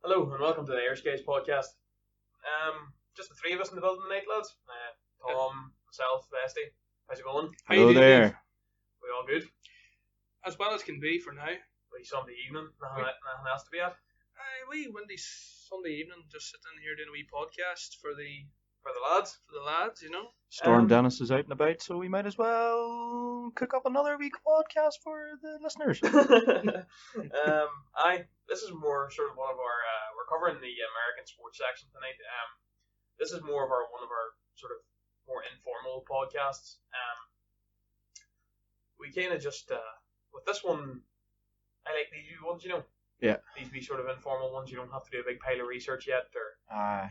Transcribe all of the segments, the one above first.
Hello and welcome to the Irish Guys podcast. Just the three of us in the building tonight, lads. Tom, myself, Vesty. How's it going? How you Hello doing, there. Dave? We all good? As well as can be for now. We Sunday evening, nothing else to be at We Wendy Sunday evening just sitting here doing a wee podcast for the for the lads. lads, you know. Storm Um, Dennis is out and about, so we might as well cook up another week podcast for the listeners. This is more sort of one of our. We're covering the American sports section tonight. This is more of one of our sort of more informal podcasts. We kind of just with this one. I like these ones, you know. Yeah. These be sort of informal ones. You don't have to do a big pile of research yet or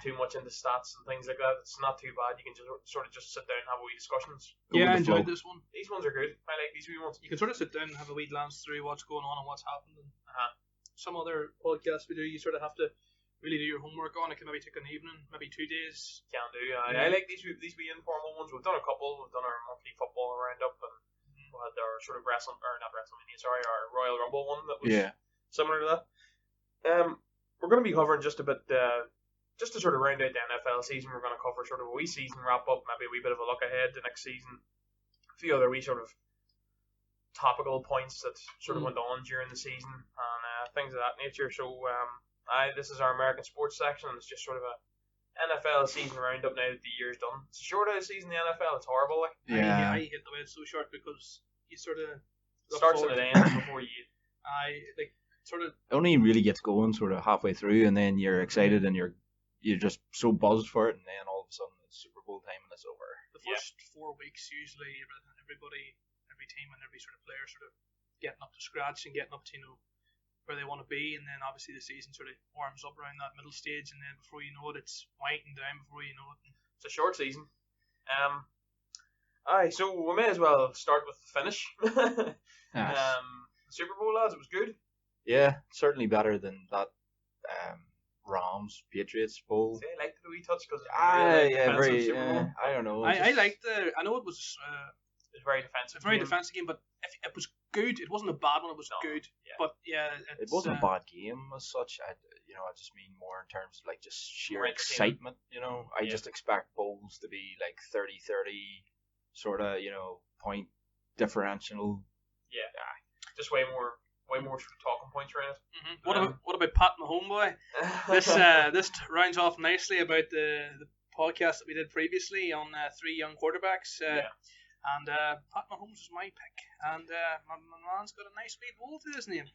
too much into stats and things like that. It's not too bad. You can just sort of just sit down and have a wee discussions. Go Yeah, I with the enjoyed flow. this one. These ones are good. I like these wee ones. You can sort of sit down and have a wee glance through what's going on and what's happened. And Uh-huh. some other podcasts we do, you sort of have to really do your homework on. It can maybe take an evening, maybe 2 days. Can do. Yeah. I like these wee informal ones. We've done a couple. We've done our monthly football roundup and we had our sort of our Royal Rumble one that was Yeah. similar to that. We're going to be covering just a bit, just to sort of round out the NFL season. We're going to cover sort of a wee season wrap up, maybe a wee bit of a look ahead to next season. A few other wee sort of topical points that sort of went on during the season and things of that nature. So, this is our American sports section, and it's just sort of a NFL season roundup now that the year's done. It's a short out season in the NFL. It's horrible. Like, Yeah. I hate the way it's so short because you sort of it starts and it ends before you. sort of It only really gets going sort of halfway through, and then you're excited and you're just so buzzed for it, and then all of a sudden it's Super Bowl time and it's over. the first 4 weeks usually everybody, every team and every sort of player sort of getting up to scratch and getting up to where they want to be, and then obviously the season sort of warms up around that middle stage, and then before you know it, it's winding down before you know it. It's a short season. So we may as well start with the finish. The Super Bowl, lads, it was good. Yeah, certainly better than that Rams Patriots Bowl. See, I liked it a wee touch because I don't know. I liked I know it was It's very defensive. a very game. defensive game, but if it was good. It wasn't a bad one. It was No, good. yeah. But yeah, It wasn't a bad game as such. I just mean more in terms of like just sheer More entertainment. excitement. I Yeah. just expect bowls to be like 30-30 sort of, point differential. Yeah, just way more sort of talking points around it. Mm-hmm. What about Pat Mahomes, boy? This rounds off nicely about the podcast that we did previously on 3 young quarterbacks. And Pat Mahomes was my pick, and my man's got a nice wee bowl to his name.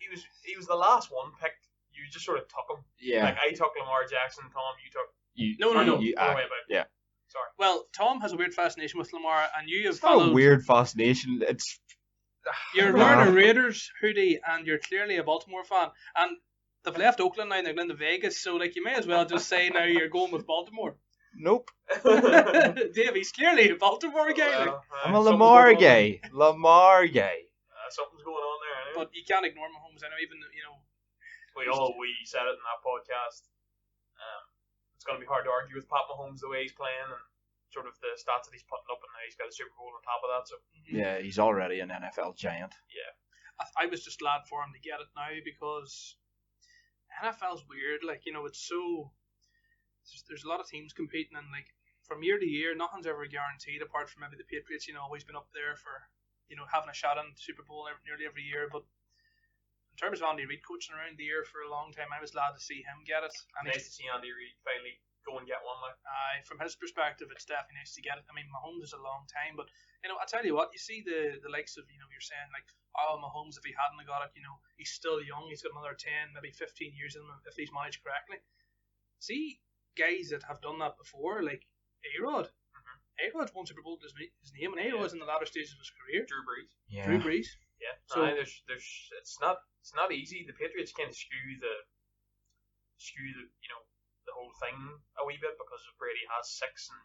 He was the last one picked. You just sort of took him. Yeah. Like I took Lamar Jackson. Tom, you took. No. Other way about. yeah. Sorry. Well, Tom has a weird fascination with Lamar, and you have It's not followed. a weird fascination. It's You're Nah. wearing a Raiders hoodie, and you're clearly a Baltimore fan. And they've left Oakland now, and they're going to Vegas, so like you may as well just say now you're going with Baltimore. nope. Dave, he's clearly a Baltimore guy. like. I'm a Lamar guy. Lamar guy. Something's going on there. Anyway. But you can't ignore Mahomes. I know, even We said it in that podcast. It's going to be hard to argue with Pat Mahomes the way he's playing and sort of the stats that he's putting up, and now he's got a Super Bowl on top of that. So Yeah, he's already an NFL giant. I was just glad for him to get it now because NFL's weird. Like, it's so. There's a lot of teams competing, and like from year to year, nothing's ever guaranteed apart from maybe the Patriots. Always been up there for having a shot on the Super Bowl nearly every year. But in terms of Andy Reid coaching around the year for a long time, I was glad to see him get it. And nice to see Andy Reid finally go and get one. Like from his perspective, it's definitely nice to get it. I mean, Mahomes is a long time, but I tell you what, you see the likes of you're saying like, oh, Mahomes, if he hadn't got it, he's still young. He's got another 10, maybe 15 years in him if he's managed correctly. See guys that have done that before, like A-Rod. A-Rod's won Super Bowl with his name, and A-Rod's in the latter stages of his career. Drew Brees. Yeah. Drew Brees. Yeah. So- It's not easy. The Patriots kind of skew the the whole thing a wee bit because Brady has 6, and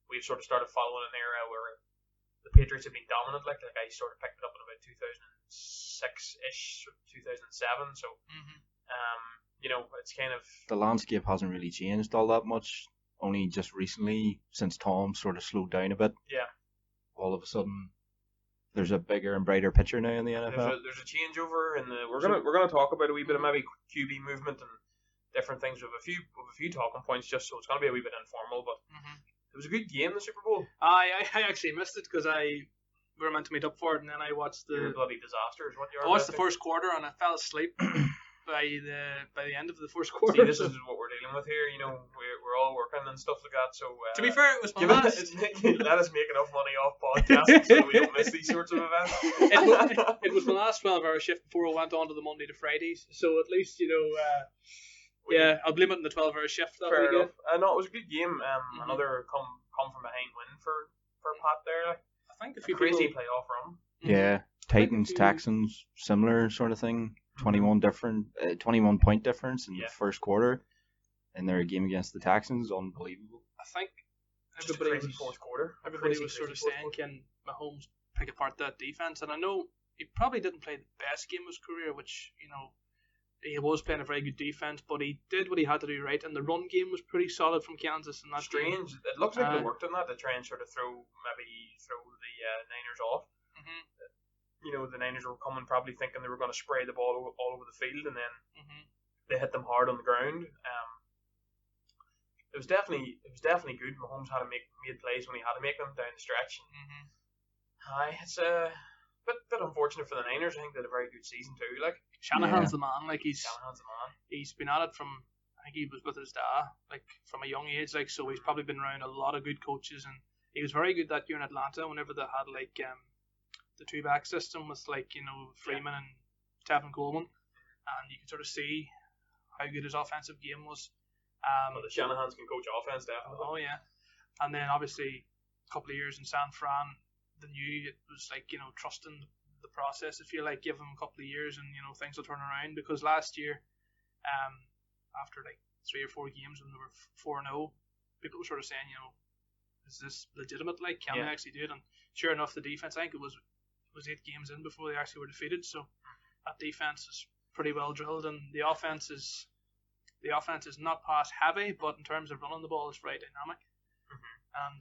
we've sort of started following an era where the Patriots have been dominant. Like I sort of picked it up in about 2006-ish, 2007. So it's kind of The landscape hasn't really changed all that much. Only just recently, since Tom sort of slowed down a bit. Yeah. All of a sudden, there's a bigger and brighter picture now in the NFL. there's a changeover, and we're gonna talk about a wee bit of maybe QB movement and different things with a few talking points, just so it's going to be a wee bit informal. But it was a good game, the Super Bowl. I actually missed it because we were meant to meet up for it, and then I watched You're a bloody disaster, is what you are. I watched the first quarter, and I fell asleep by the end of the first quarter. See, this is what we're dealing with here. You know, we're all working and stuff like that. So to be fair, it was my last. Let us make enough money off podcasting so we don't miss these sorts of events. It was my last 12-hour shift before I went on to the Monday to Fridays. So at least yeah, I'll blame it on the 12-hour shift. Fair enough. No, it was a good game. Another come from behind win for Pat there. I think a crazy playoff run. Yeah, Titans, Texans, similar sort of thing. 21 point difference in the first quarter, and their game against the Texans, unbelievable. I think everybody was fourth quarter. Everybody was sort of saying, can Mahomes pick apart that defense? And I know he probably didn't play the best game of his career, which he was playing a very good defense, but he did what he had to do right, and the run game was pretty solid from Kansas. And that's strange. It looks like they worked on that to try and sort of throw the Niners off. The Niners were coming probably thinking they were going to spray the ball all over the field, and then they hit them hard on the ground. It was definitely good. Mahomes had to made plays when he had to make them down the stretch. It's a bit unfortunate for the Niners. I think they had a very good season too. Like Shanahan's the man. Shanahan's the man. He's been at it from, I think he was with his dad from a young age. So he's probably been around a lot of good coaches, and he was very good that year in Atlanta. Whenever they had the two-back system with Freeman and Tevin Coleman, and you could sort of see how good his offensive game was. The Shanahans can coach offense, definitely. Oh yeah, and then obviously a couple of years in San Fran, they knew it was trusting the process. I feel like give them a couple of years and things will turn around, because last year, after 3 or 4 games when they were 4-0, people were sort of saying, is this legitimate? Can they actually do it? And sure enough, the defense, I think it was 8 games in before they actually were defeated. So that defense is pretty well drilled, and the offense is not pass heavy, but in terms of running the ball, it's very dynamic. And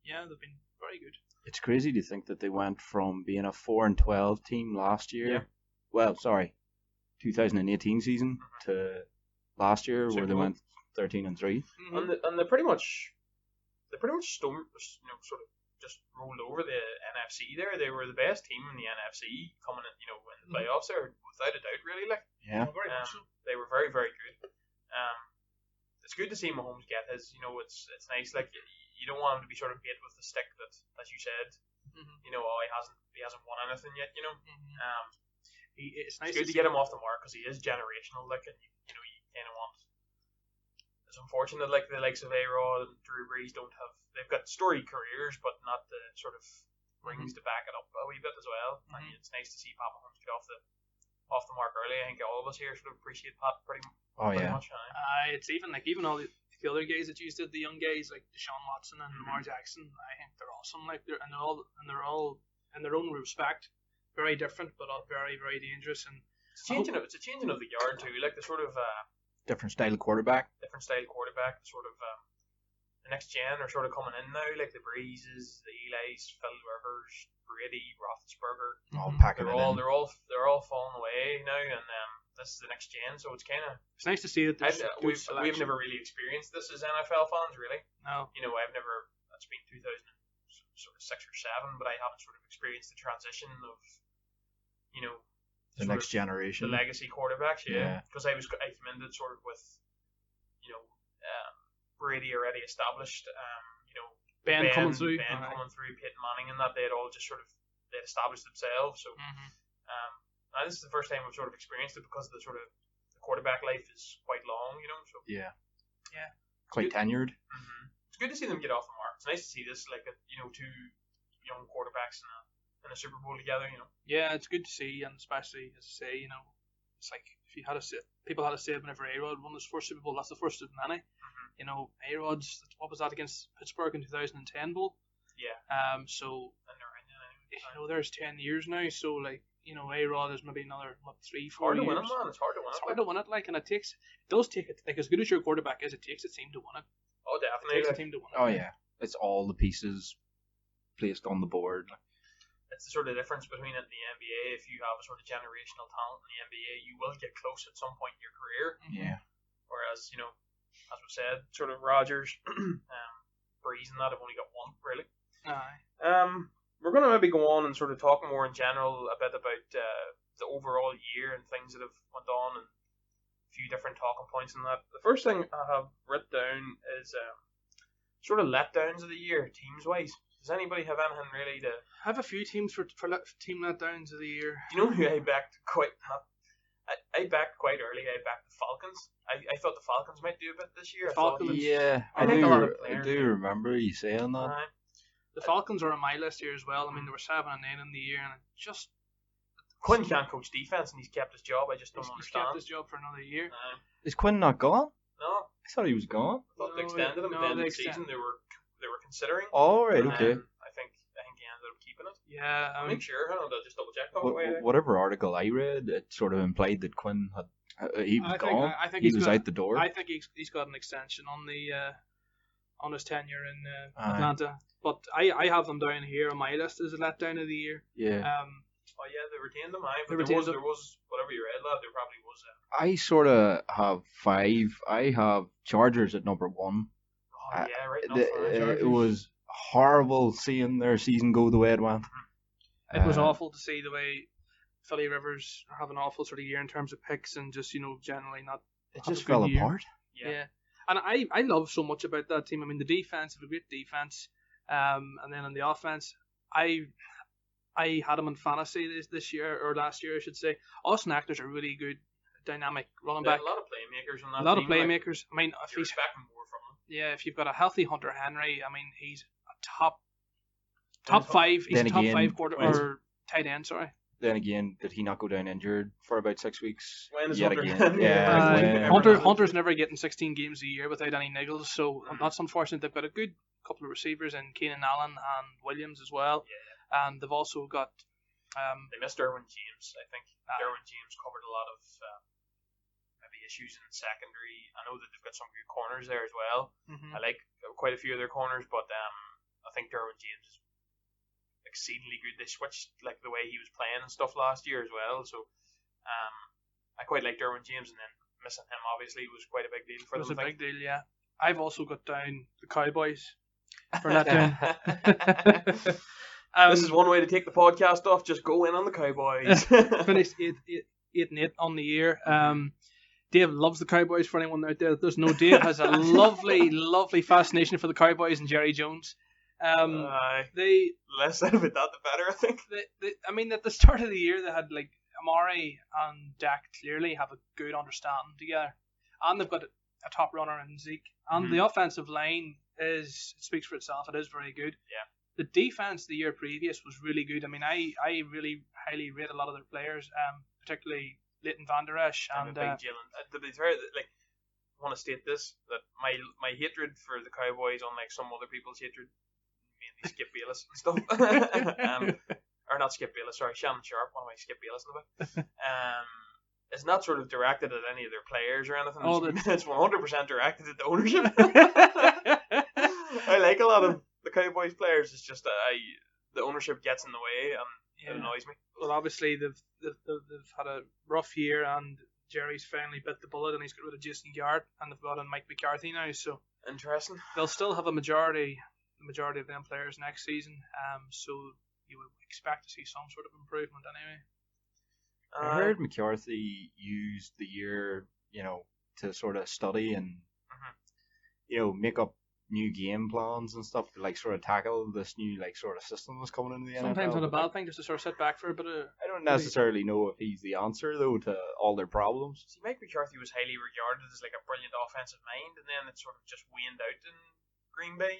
they've been very good. It's crazy to think that they went from being a 4-12 team last year. Yeah. Well, sorry, 2018 season to last year where they went 13-3. And they pretty much sort of just rolled over the NFC there. They were the best team in the NFC coming in, in the playoffs there, without a doubt, really. They were very, very good. It's good to see Mahomes get his. It's nice. You don't want him to be sort of hit with the stick that, as you said. He hasn't won anything yet. It's nice. It's good to get him off the mark because he is generational. And you kind of want. It's unfortunate the likes of A-Rod and Drew Brees don't have. They've got storied careers, but not the sort of rings to back it up a wee bit as well. And it's nice to see Pat Mahomes get off the mark early. I think all of us here sort of appreciate Pat pretty much. It's even all the other guys that you did, the young guys like Deshaun Watson and Lamar Jackson. I think they're awesome. They're all in their own respect very different, but all very, very dangerous. And it's a changing of the yard too. The sort of different style of quarterback. The sort of the next gen are sort of coming in now, like the Breezes, the Eli's, Phil Rivers, Brady, Roethlisberger. They're all falling away now, and this is the next gen, so it's kind of. It's nice to see that we've never really experienced this as NFL fans, really. No. I've never. That's been 2006 or 7, but I haven't sort of experienced the transition of, the next generation, the legacy quarterbacks. Yeah. Because I came into it sort of with, Brady already established. Ben coming through, Peyton Manning, and that they had all just sort of they'd established themselves. So, and this is the first time we've sort of experienced it because the quarterback life is quite long, So quite tenured. It's good to see them get off the mark. It's nice to see this, two young quarterbacks in a Super Bowl together, Yeah, it's good to see, and especially as I say, it's like if you had people had to say whenever A-Rod won his first Super Bowl, that's the first of many. A-Rod's, what was that against Pittsburgh in 2010 Bowl? Yeah. So there's 10 years now, so A-Rod is maybe another 3-4 years. It's hard to win it, man. It's hard to win it, and it does take it. As good as your quarterback is, it takes a team to win it. Oh, definitely. It takes a team to win it. Oh yeah, it's all the pieces placed on the board. It's the sort of difference between it and the NBA. If you have a sort of generational talent in the NBA, you will get close at some point in your career. Yeah. whereas, as we said, sort of Rodgers, Breeze and that have only got one, really. Aye. We're going to maybe go on and sort of talk more in general a bit about the overall year and things that have went on and a few different talking points and that. The first thing I have written down is sort of letdowns of the year, teams-wise. Does anybody have anything really to... I have a few teams for team letdowns of the year. Do you know who I backed quite... I backed quite early. I backed the Falcons. I thought the Falcons might do a bit this year. I think a lot of players do remember you saying that. The Falcons are on my list here as well. I mean, they were 7-9 in the year, and it just... Quinn can't coach defense, and he's kept his job. I just don't He's understand. kept his job for another year. Is Quinn not gone? No. I thought he was gone. I thought they extended him at the end of the season. They were considering. Oh, right, okay. I think he ended up keeping it. Yeah, I I'm mean, not sure. I'll just double check that. Whatever article I read, it sort of implied that Quinn had he was gone. I think he was out the door. I think he's got an extension on the on his tenure in Atlanta. But I have them down here on my list as a letdown of the year. Yeah. Oh yeah, they retained them. There was whatever you read, lad. There probably was. I sort of have 5. I have Chargers at number 1. Oh yeah, right. It was horrible seeing their season go the way it went. It was awful to see the way Philly Rivers have an awful sort of year in terms of picks and just generally not. It just fell apart. Yeah. And I love so much about that team. I mean, the defense, have a great defense, and then on the offense, I had them in fantasy this year or last year, I should say. Austin Eckler's a really good, dynamic running back. A lot of playmakers on that team. A lot of playmakers. I mean, if you're expecting more from them. Yeah, if you've got a healthy Hunter Henry, I mean, he's a top 5. He's a top 5 quarter or tight end. Sorry. Then again, did he not go down injured for about 6 weeks? When is yet Hunter? Again? Yeah. Hunter's never getting 16 games a year without any niggles, so that's unfortunate. They've got a good couple of receivers in Keenan Allen and Williams as well, and they've also got. They missed Derwin James. I think Derwin James covered a lot of maybe issues in secondary. I know that they've got some good corners there as well. Mm-hmm. I like quite a few of their corners, but I think Derwin James is exceedingly good. They switched like the way he was playing and stuff last year as well. So I quite like Derwin James, and then missing him obviously was quite a big deal for them. It was a big deal, yeah. I've also got down the Cowboys for that down. This is one way to take the podcast off. Just go in on the Cowboys. Finished 8-8 on the year. Dave loves the Cowboys. For anyone out there that doesn't know, Dave has a lovely fascination for the Cowboys and Jerry Jones. They less said about that, the better. I think. I mean, at the start of the year, they had like Amari and Dak clearly have a good understanding together, and they've got a top runner in Zeke, and the offensive line speaks for itself. It is very good. Yeah. The defense the year previous was really good. I mean, I really highly rate a lot of their players, particularly Leighton Vander Esch and big Jalen. To be fair, like, I want to state this, that my hatred for the Cowboys, unlike some other people's hatred, mainly Skip Bayless and stuff, or not Skip Bayless, sorry, Shannon Sharp, one of my Skip Bayless in a bit, it's not sort of directed at any of their players or anything. It's 100% directed at the ownership. I like a lot of the Cowboys players. It's just the ownership gets in the way and it annoys me. Well, obviously they've had a rough year, and Jerry's finally bit the bullet, and he's got rid of Jason Garrett, and they've got in Mike McCarthy now. So interesting. They'll still have the majority of them players next season. So you would expect to see some sort of improvement anyway. I heard McCarthy used the year, to sort of study and make up new game plans and stuff to like sort of tackle this new like sort of system that's coming into the NFL. Sometimes not a bad thing just to sort of sit back for a bit of. I don't necessarily know if he's the answer though to all their problems. See, Mike McCarthy was highly regarded as like a brilliant offensive mind, and then it sort of just waned out in Green Bay,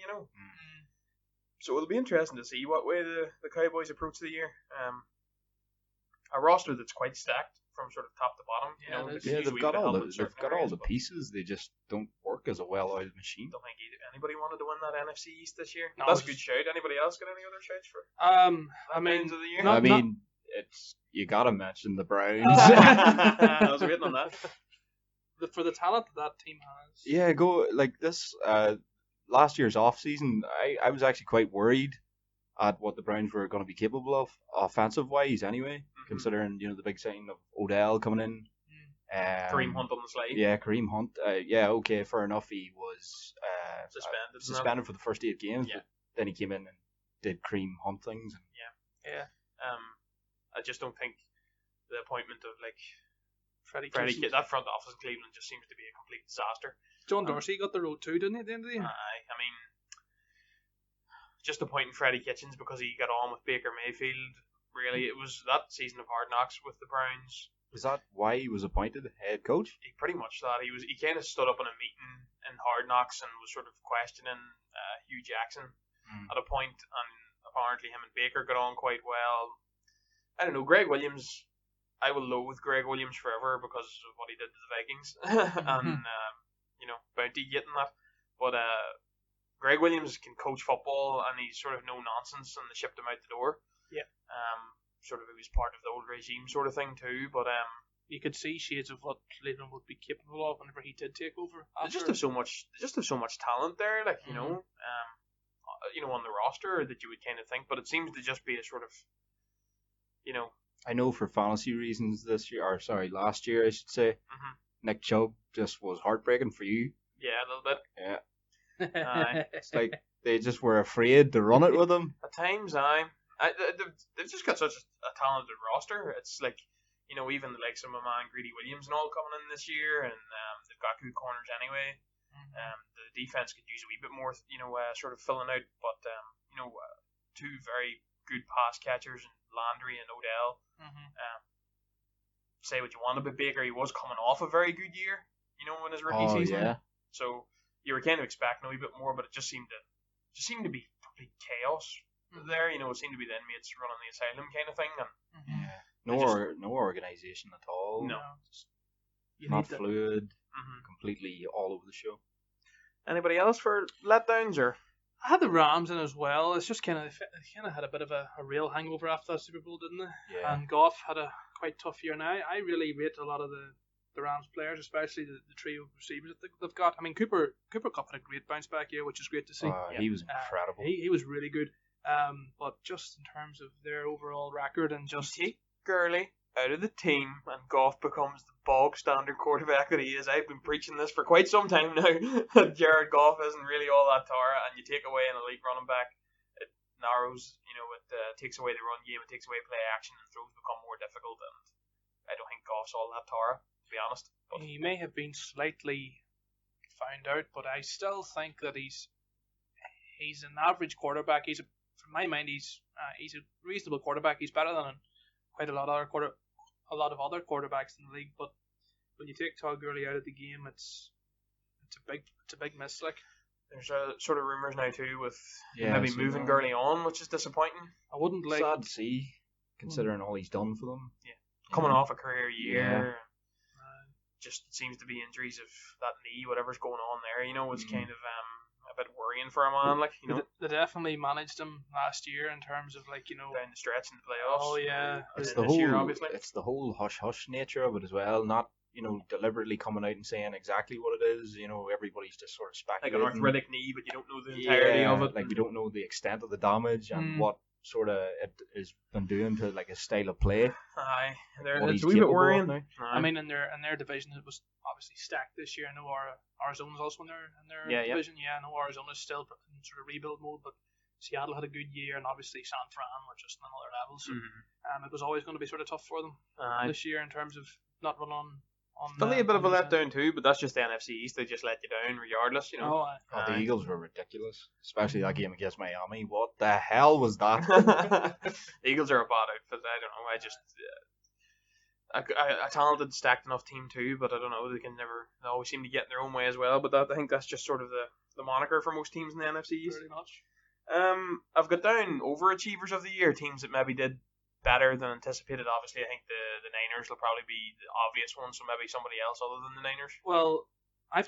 So it'll be interesting to see what way the Cowboys approach the year. A roster that's quite stacked from sort of top to bottom. They've got all the pieces. They just don't work as a well-oiled machine. Don't think anybody wanted to win that NFC East this year. No, that's a good shout. Anybody else got any other shouts for? Of the year? It's you gotta mention the Browns. I was waiting on that. For the talent that team has. Yeah, go like this. Last year's off season, I was actually quite worried at what the Browns were going to be capable of offensive wise anyway, considering the big signing of Odell coming in. Kareem Hunt on the slide. Yeah, Kareem Hunt. Okay, fair enough. He was Suspended for the first 8 games. Yeah. But then he came in and did Kareem Hunt things. And Yeah. I just don't think the appointment of like Freddie that front office in Cleveland just seems to be a complete disaster. John Dorsey got the road too, didn't he, at the end of the year? I mean, just appointing Freddie Kitchens because he got on with Baker Mayfield. Really, it was that season of Hard Knocks with the Browns. was that why he was appointed head coach? He pretty much thought he kind of stood up in a meeting in Hard Knocks and was sort of questioning Hugh Jackson at a point, and apparently him and Baker got on quite well. I don't know, Greg Williams. I will loathe Greg Williams forever because of what he did to the Vikings and bounty getting that. But Greg Williams can coach football and he's sort of no nonsense, and they shipped him out the door. Yeah. Sort of he was part of the old regime sort of thing too, but you could see shades of what Cleveland would be capable of whenever he did take over. They just have so much talent there, like on the roster that you would kind of think, but it seems to just be a sort of, I know for fantasy reasons last year I should say, Nick Chubb just was heartbreaking for you. Yeah, a little bit. Yeah. It's like they just were afraid to run it with him. At times, they've just got such a talented roster. It's like, even the likes of my man Greedy Williams and all coming in this year, and they've got good corners anyway. The defense could use a wee bit more, sort of filling out, but two very good pass catchers, Landry and Odell. Say what you want about Baker, he was coming off a very good year, in his rookie season. Yeah. So you were kind of expecting a wee bit more, but it just seemed to be complete chaos there. It seemed to be the inmates running the asylum kind of thing, and no organization at all. No, not fluid. Completely all over the show. Anybody else for letdowns or? I had the Rams in as well. It's just they had a bit of a real hangover after that Super Bowl, didn't they? Yeah. And Goff had a quite tough year now. I really rate a lot of the Rams players, especially the trio of receivers that they've got. I mean, Cooper Kupp had a great bounce back year, which is great to see. He was incredible. He was really good. But just in terms of their overall record and just take Gurley out of the team and Goff becomes the bog standard quarterback that he is. I've been preaching this for quite some time now. Jared Goff isn't really all that Tara, and you take away an elite running back, it narrows, it takes away the run game, it takes away play action, and throws become more difficult, and I don't think Goff's all that Tara, to be honest. But he may have been slightly found out, but I still think that he's an average quarterback. From my mind, he's a reasonable quarterback. He's better than quite a lot of other quarterbacks in the league. But when you take Todd Gurley out of the game, it's a big miss. Like there's sort of rumors now too with maybe moving Gurley on, which is disappointing. I wouldn't like sad to see, considering all he's done for them. Yeah, coming off a career year. Just seems to be injuries of that knee, whatever's going on there. It's kind of a bit worrying for a man. Like they definitely managed him last year in terms of down the stretch in the playoffs. Oh yeah, it's the whole it's the whole hush hush nature of it as well. Not deliberately coming out and saying exactly what it is. Everybody's just sort of speculating. Like an arthritic knee, but you don't know the entirety of it. Like we don't know the extent of the damage and what sort of it has been doing to like his style of play. Aye, it's a wee bit worrying now. I mean, in their division, it was obviously stacked this year. I know Arizona's also in their division. Yeah, I know Arizona's still in sort of rebuild mode, but Seattle had a good year, and obviously San Fran were just on another level. So it was always going to be sort of tough for them this year in terms of not running on. Probably a bit of a letdown too, but that's just the NFC East. They just let you down regardless, the Eagles were ridiculous, especially that game against Miami. What the hell was that? The Eagles are a bad outfit. I don't know. I just a talented, stacked enough team too, but I don't know. They always seem to get in their own way as well. But I think that's just sort of the moniker for most teams in the NFC East. Pretty much. I've got down overachievers of the year, teams that maybe did better than anticipated. Obviously, I think the Niners will probably be the obvious one, so maybe somebody else other than the Niners. Well,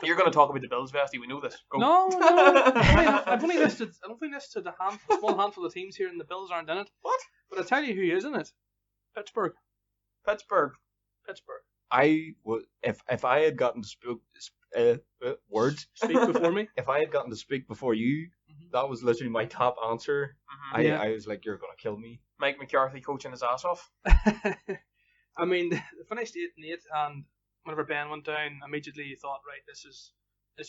you're going to talk about the Bills, Vesty. We know this. Go. No. I've only listed a small handful of teams here, and the Bills aren't in it. What? But I'll tell you who is in it. Pittsburgh. I would if I had gotten to speak before me. If I had gotten to speak before you, that was literally my top answer. I was like, you're gonna kill me. Mike McCarthy coaching his ass off. I mean, they finished 8-8, and whenever Ben went down, immediately you thought, right, this is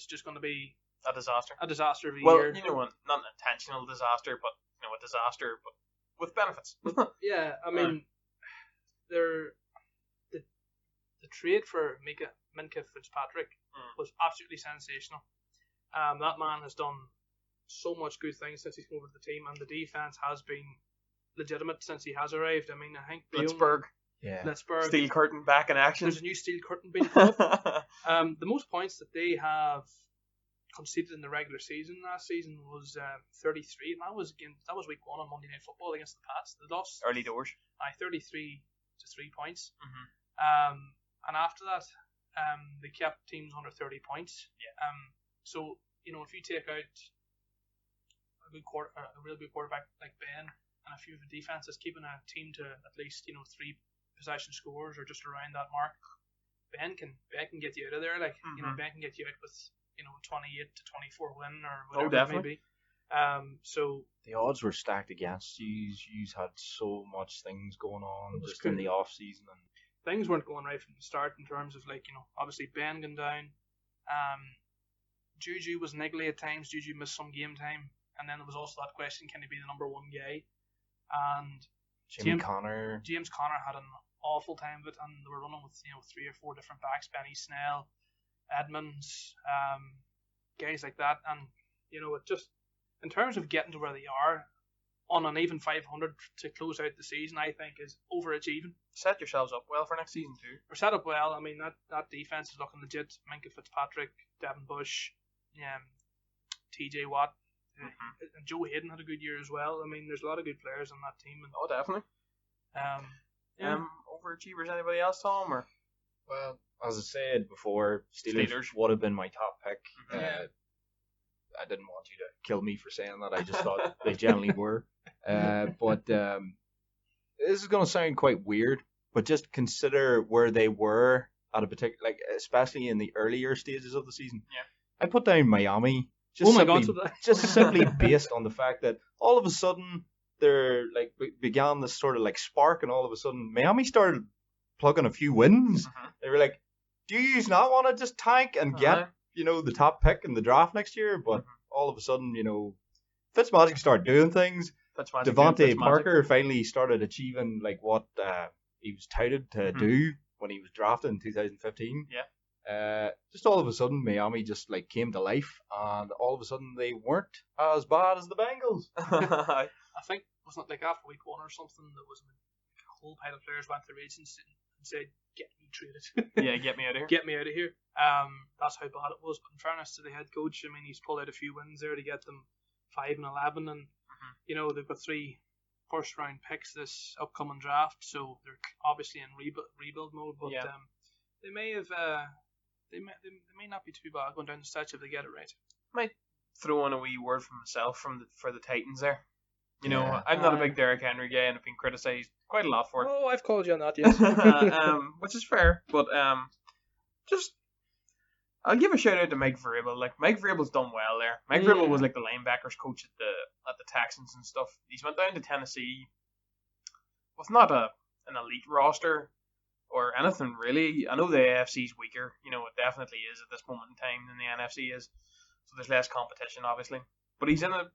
just going to be a disaster. A disaster of a well, year. you know, not an intentional disaster, but you know, a disaster, but with benefits. Yeah, I mean, the trade for Minka Fitzpatrick was absolutely sensational. That man has done so much good things since he's come over to the team, and the defense has been legitimate since he has arrived. I mean, I think Blitzburg. Steel curtain back in action. There's a new steel curtain being put up. The most points that they have conceded in the regular season last season was 33, and that was week 1 on Monday Night Football against the Pats. They lost early doors. 33 to 3 points. Mm-hmm. And after that, they kept teams under 30 points. Yeah. So you know, if you take out a real good quarterback like Ben and a few of the defenses, keeping a team to at least 3 possession scores or just around that mark, Ben can get you out of there. Like Ben can get you out with 28 to 24 win or whatever it may be. So the odds were stacked against you. You had so much things going on just in the off season, and things weren't going right from the start in terms of obviously Ben going down. Juju was niggly at times. Juju missed some game time, and then there was also that question: can he be the number one guy? And James Conner had an awful time of it, and they were running with 3 or 4 different backs: Benny Snell, Edmonds, guys like that. And it just, in terms of getting to where they are on an even 500 to close out the season, I think is overachieving. Set yourselves up well for next season too. We're set up well. I mean, that defense is looking legit. Minka Fitzpatrick, Devin Bush, TJ Watt, and Joe Hayden had a good year as well. I mean, there's a lot of good players on that team. And, definitely. Overachievers. Anybody else, Tom? Or? Well, as I said before, Steelers would have been my top pick. I didn't want you to kill me for saying that. I just thought they generally were. But this is going to sound quite weird, but just consider where they were at a particular, especially in the earlier stages of the season. Yeah. I put down Miami. Just simply based on the fact that all of a sudden there began this sort of spark, and all of a sudden Miami started plugging a few wins. They were like, do you not want to just tank and get the top pick in the draft next year? But all of a sudden, Fitzmagic started doing things. Devontae Parker finally started achieving what he was touted to do when he was drafted in 2015. Yeah. Just all of a sudden, Miami just came to life, and all of a sudden they weren't as bad as the Bengals. I think, wasn't it after week 1 or something, that was a whole pile of players went to the agents and said, "Get me traded." Yeah, get me out of here. Get me out of here. That's how bad it was. But in fairness to the head coach, I mean, he's pulled out a few wins there to get them 5-11, and they've got 3 first-round picks this upcoming draft, so they're obviously in rebuild mode. But they may have. They may not be too bad going down the stretch if they get it right. Might throw in a wee word for myself for the Titans there. I'm not a big Derrick Henry guy, and I've been criticised quite a lot for it. Oh, I've called you on that, yes. Which is fair, but I'll give a shout out to Mike Vrabel. Mike Vrabel's done well there. Mike Vrabel was the linebackers coach at the Texans and stuff. He's went down to Tennessee with not an elite roster or anything really. I know the AFC's weaker. It definitely is at this moment in time than the NFC is. So there's less competition, obviously. But he's in a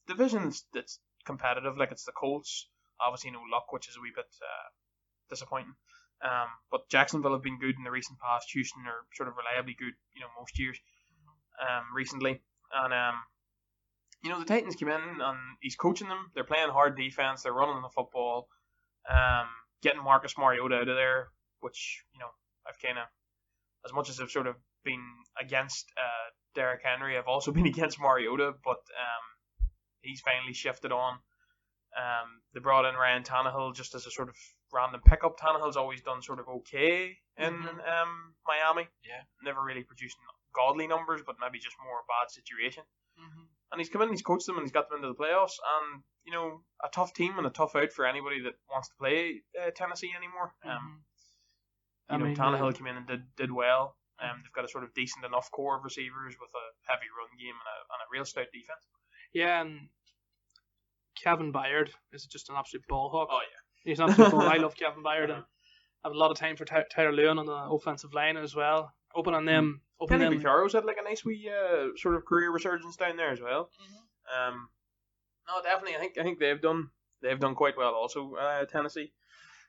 division that's competitive. It's the Colts. Obviously no luck, which is a wee bit disappointing. But Jacksonville have been good in the recent past. Houston are sort of reliably good, most years recently. And the Titans came in and he's coaching them. They're playing hard defense. They're running the football. Getting Marcus Mariota out of there, which I've kind of, as much as I've sort of been against Derrick Henry, I've also been against Mariota. But he's finally shifted on. They brought in Ryan Tannehill just as a sort of random pickup. Tannehill's always done sort of okay in Miami. Yeah. Never really producing godly numbers, but maybe just more a bad situation. And he's come in, he's coached them, and he's got them into the playoffs. And a tough team and a tough out for anybody that wants to play Tennessee anymore. Tannehill came in and did well. They've got a sort of decent enough core of receivers with a heavy run game and a real stout defense. Yeah, and Kevin Byard is just an absolute ball hawk. Oh yeah, he's an absolute ball. I love Kevin Byard, and have a lot of time for Tyler Lewin on the offensive line as well. Open them. Kenny Vaccara's had like a nice wee sort of career resurgence down there as well. No, definitely. I think they've done quite well also. Tennessee.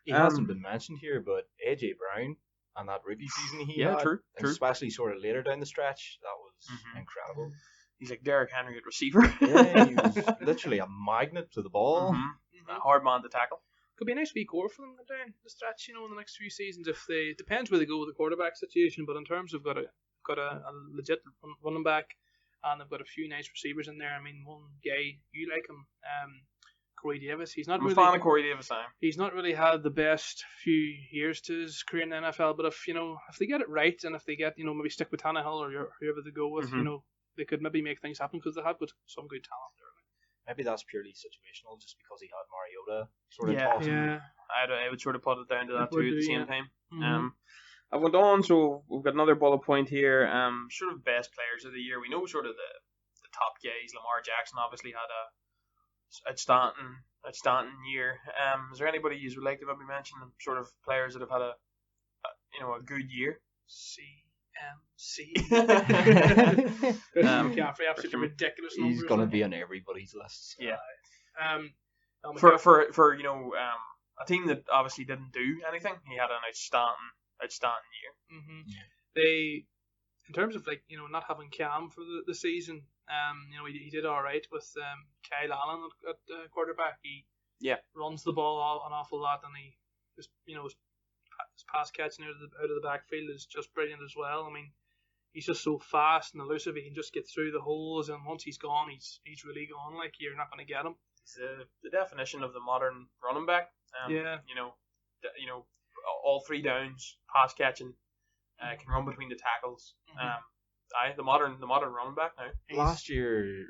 He hasn't been mentioned here, but AJ Brown and that rookie season he had, true. especially sort of later down the stretch, that was incredible. He's like Derrick Henry at receiver. Yeah, he was literally a magnet to the ball. A hard man to tackle. Could be a nice wee core for them down the stretch, in the next few seasons. If they depends where they go with the quarterback situation, but in terms of got a legit running back, and they've got a few nice receivers in there. I mean, one guy you like him, Corey Davis. I'm a fan of Corey Davis. He's not really had the best few years to his career in the NFL, but if they get it right, and if they get maybe stick with Tannehill or whoever they go with, they could maybe make things happen because they have got some good talent there. Maybe that's purely situational, just because he had Mariota sort of tossing. Yeah. I would sort of put it down to that too at the same time. I went on, so we've got another bullet point here. Sort of best players of the year. We know sort of the top guys. Lamar Jackson obviously had a outstanding year. Is there anybody you would like to maybe mention? Sort of players that have had a good year. CMC. McCaffrey, absolutely ridiculous numbers. He's gonna be on everybody's list. Yeah. For a team that obviously didn't do anything, he had an outstanding year. They, in terms of not having Cam for the season, he did all right with Kyle Allen at quarterback. He runs the ball an awful lot, and he just his pass catching out of the backfield is just brilliant as well. I mean, he's just so fast and elusive. He can just get through the holes, and once he's gone, he's really gone. Like, you're not going to get him. He's the definition of the modern running back. All three downs, pass catching, can run between the tackles. The modern running back now. Last year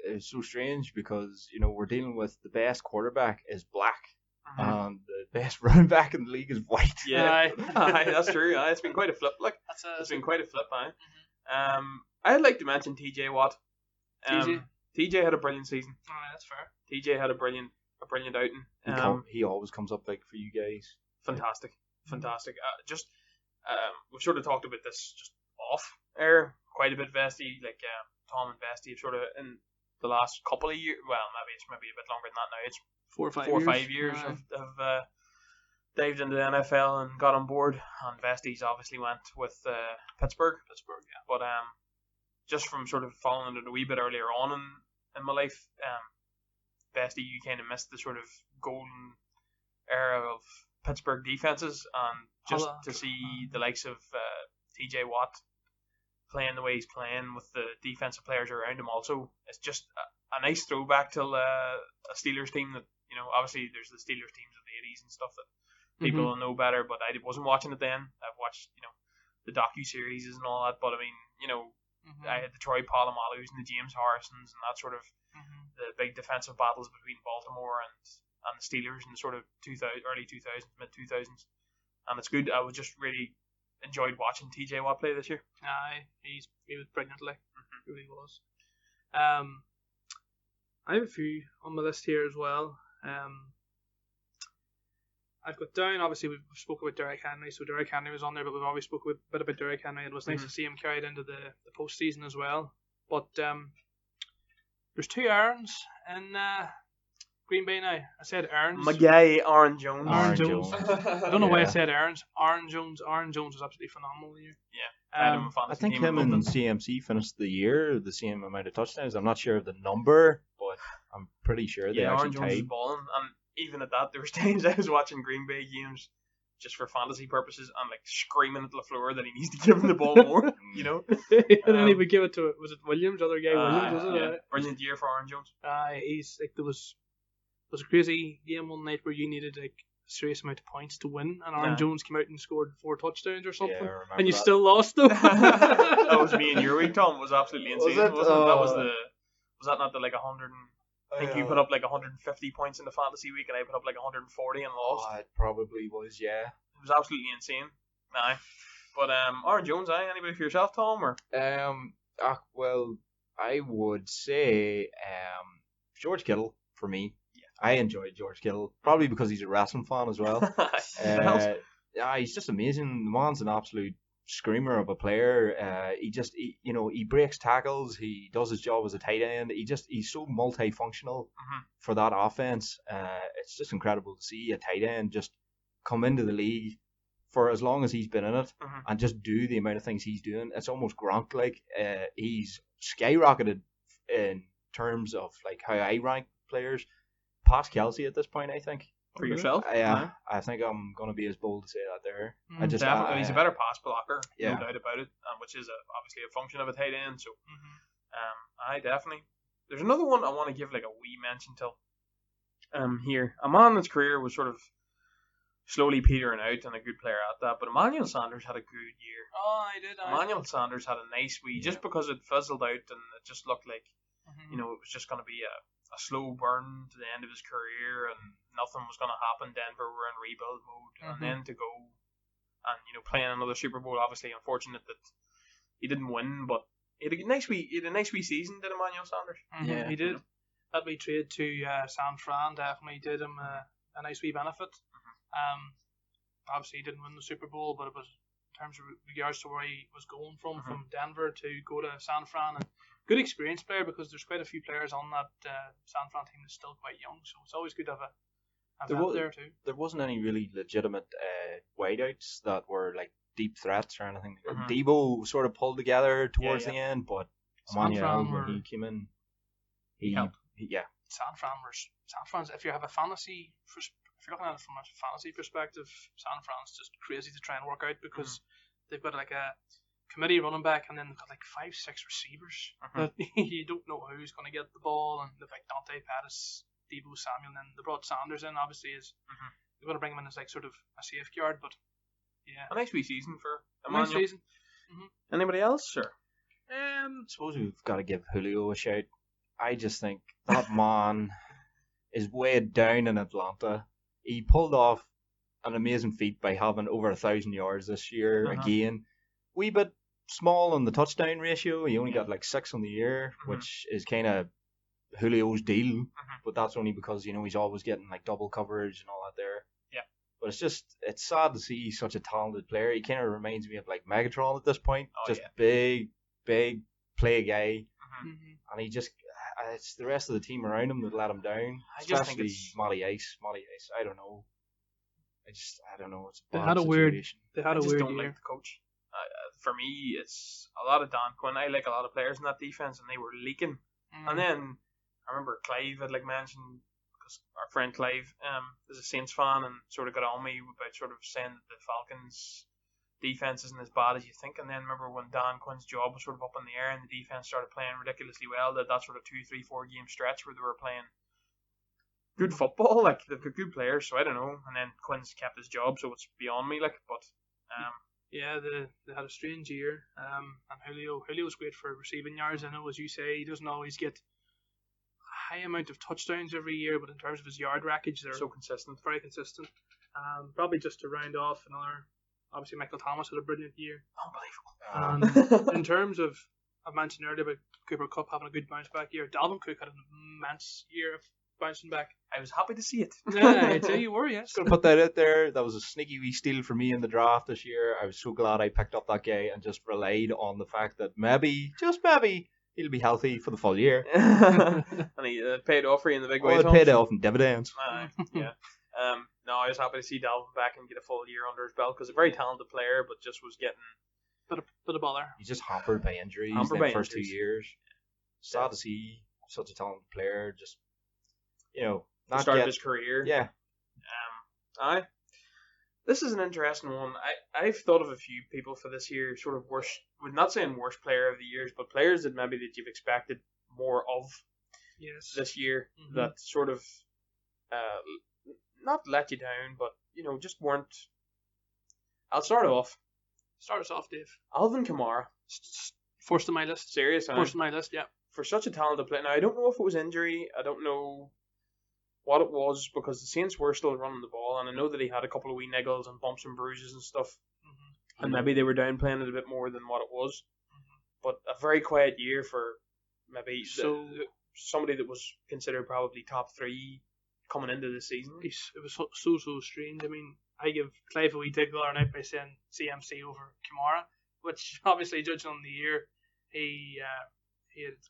is so strange because we're dealing with the best quarterback is black. And the best running back in the league is white. Yeah, that's true. It's been quite a flip. It's been quite a flip. I'd like to mention TJ Watt. TJ had a brilliant season. That's fair. TJ had a brilliant outing. He always comes up big for you guys. Fantastic. We've sort of talked about this just off air quite a bit. Vesty, Tom and Vesty have sort of in the last couple of years. Well, maybe a bit longer than that now. It's 4 or 5 years have dived into the NFL and got on board. And Vesties obviously went with Pittsburgh. Yeah. But just from sort of following it a wee bit earlier on in my life, Vesty, you kind of missed the sort of golden era of Pittsburgh defenses, and just to see the likes of TJ Watt playing the way he's playing with the defensive players around him also, it's just a nice throwback to a Steelers team that, obviously there's the Steelers teams of the 80s and stuff that people will know better, but I wasn't watching it then. I've watched, the docu-series and all that, but I mean, I had the Troy Polamalu's and the James Harrisons and that sort of the big defensive battles between Baltimore and the Steelers in the sort of early 2000s, mid 2000s, and it's good. I was just really enjoyed watching TJ Watt play this year. He was brilliant, he really was. I have a few on my list here as well. I've got down, obviously we've spoken about Derrick Henry, so Derrick Henry was on there, but we've always spoken a bit about Derrick Henry. It was nice to see him carried into the postseason as well. But there's two Aarons in Green Bay now. I said Aarons. My guy, Aaron Jones. Aaron Jones. I don't know why I said Aarons. Aaron Jones was absolutely phenomenal here. Yeah. I think him and CMC finished the year the same amount of touchdowns. I'm not sure of the number, but I'm pretty sure they actually Aaron Jones is balling, and even at that, there was times I was watching Green Bay games just for fantasy purposes and screaming at LaFleur that he needs to give him the ball more. And then he would give it to was it Williams, other guy Williams, was it? Yeah. Brilliant year for Aaron Jones. He's there was a crazy game one night where you needed a serious amount of points to win, and Aaron Jones came out and scored 4 touchdowns or something, and you still lost though. That was me and your week, Tom. It was absolutely insane. Wasn't it? Was that not the 100? I think you put up 150 points in the fantasy week, and I put up 140 and lost. It probably was, yeah. It was absolutely insane. But Aaron Jones, anybody for yourself, Tom, or? Well, I would say George Kittle for me. Yeah. I enjoyed George Kittle, probably because he's a wrestling fan as well. he's just amazing. The man's an absolute screamer of a player. He breaks tackles. He does his job as a tight end. He's so multifunctional for that offense. It's just incredible to see a tight end just come into the league for as long as he's been in it and just do the amount of things he's doing. It's almost Gronk like. He's skyrocketed in terms of like how I rank players past Kelsey at this point, I think. For yourself? Yeah, I think I'm going to be as bold to say that there. Definitely, he's a better pass blocker, yeah. no doubt about it, which is obviously a function of a tight end. So, I definitely. There's another one I want to give like a wee mention to. Here, a man whose career was sort of slowly petering out and a good player at that, but Emmanuel Sanders had a good year. Oh, I did. Emmanuel Sanders had a nice wee, just because it fizzled out and it just looked like, it was just going to be a slow burn to the end of his career and nothing was going to happen. Denver were in rebuild mode, and then to go and playing another Super Bowl. Obviously, unfortunate that he didn't win, but he had a nice wee season. Did Emmanuel Sanders? Yeah, he did. That wee trade to San Fran definitely did him a nice wee benefit. Obviously, he didn't win the Super Bowl, but it was in terms of regards to where he was going from Denver to go to San Fran. And good experience player, because there's quite a few players on that San Fran team that's still quite young, so it's always good to have a there too. There wasn't any really legitimate wideouts that were like deep threats or anything. Debo sort of pulled together towards the end, but Emmanuel, when he came in, he helped. San Fran's, if you have a fantasy, if you're looking at it from a fantasy perspective, San Fran's just crazy to try and work out, because they've got like a committee running back, and then they've got like 5-6 receivers that you don't know who's going to get the ball, and they've like Dante Pettis, Deebo Samuel, and then they brought Sanders in. Obviously, they're going to bring him in as like sort of a safeguard, but yeah, a nice wee season for Emmanuel. Nice season. Anybody else? Sure. I suppose we've got to give Julio a shout. I just think that man is way down in Atlanta. He pulled off an amazing feat by having over 1,000 yards this year again. Wee bit small on the touchdown ratio. He only got like 6 on the year, which is kind of Julio's deal. But that's only because he's always getting like double coverage and all that there. Yeah. But it's sad to see such a talented player. He kind of reminds me of like Megatron at this point. Big play guy, and he just. It's the rest of the team around him that let him down. Especially Matty Ice. I don't know. I don't know. It's a bad situation. They had a weird year. Like the coach. For me, it's a lot of Dan Quinn. I like a lot of players in that defense, and they were leaking. And then I remember Clive had like mentioned, because our friend Clive is a Saints fan and sort of got on me about sort of saying that the Falcons' defense isn't as bad as you think. And then remember when Dan Quinn's job was sort of up in the air and the defense started playing ridiculously well, that sort of 2, 3, 4 game stretch where they were playing good football, like they've got good players, so I don't know. And then Quinn's kept his job, so it's beyond me, like. But yeah, they had a strange year. And Julio's great for receiving yards. I know, as you say, he doesn't always get a high amount of touchdowns every year, but in terms of his yard rackage, they're so consistent, very consistent. Probably just to round off obviously Michael Thomas had a brilliant year. Unbelievable. In terms of, I mentioned earlier about Cooper Kupp having a good bounce back year. Dalvin Cook had an immense year of bouncing back. I was happy to see it. Yeah, I tell you were, yes. Just gonna put that out there. That was a sneaky wee steal for me in the draft this year. I was so glad I picked up that guy and just relied on the fact that maybe, just maybe, he'll be healthy for the full year. And he paid off for you in the big way. It paid off in dividends. Yeah. No, I was happy to see Dalvin back and get a full year under his belt, because a very talented player, but just was getting bit of bother. He's just hampered by injuries in the first 2 years. Sad to see such a talented player just, not start his career. Yeah. This is an interesting one. I've thought of a few people for this year, sort of worst, we're not saying worst player of the years, but players that maybe that you've expected more of this year, that sort of not let you down, but just weren't. I'll start us off, Dave. Alvin Kamara, first on my list. Serious, first on my list, yeah. For such a talented player. Now I don't know if it was injury. I don't know what it was, because the Saints were still running the ball, and I know that he had a couple of wee niggles and bumps and bruises and stuff, and maybe they were downplaying it a bit more than what it was. But a very quiet year for maybe somebody that was considered probably top 3 coming into this season. It was so strange. I mean, I give Clive a wee tickle the other night by saying CMC over Kamara, which obviously, judging on the year, he had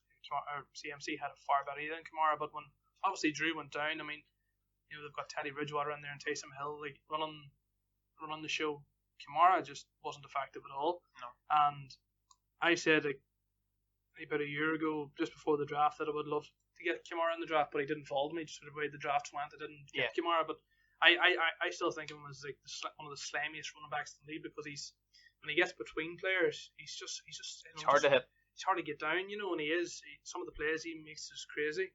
CMC had a far better year than Kamara. But when obviously Drew went down, I mean, you know, they've got Teddy Bridgewater in there and Taysom Hill like running the show. Kamara just wasn't effective at all. No. And I said like about a year ago, just before the draft, that I would love to get Kamara in the draft, but he didn't fall to me. Just the way the draft went, I didn't get Kamara. But I still think of him as like one of the slimiest running backs in the league, because when he gets between players, he's just it's hard to hit. It's hard to get down, you know, and some of the plays he makes is crazy.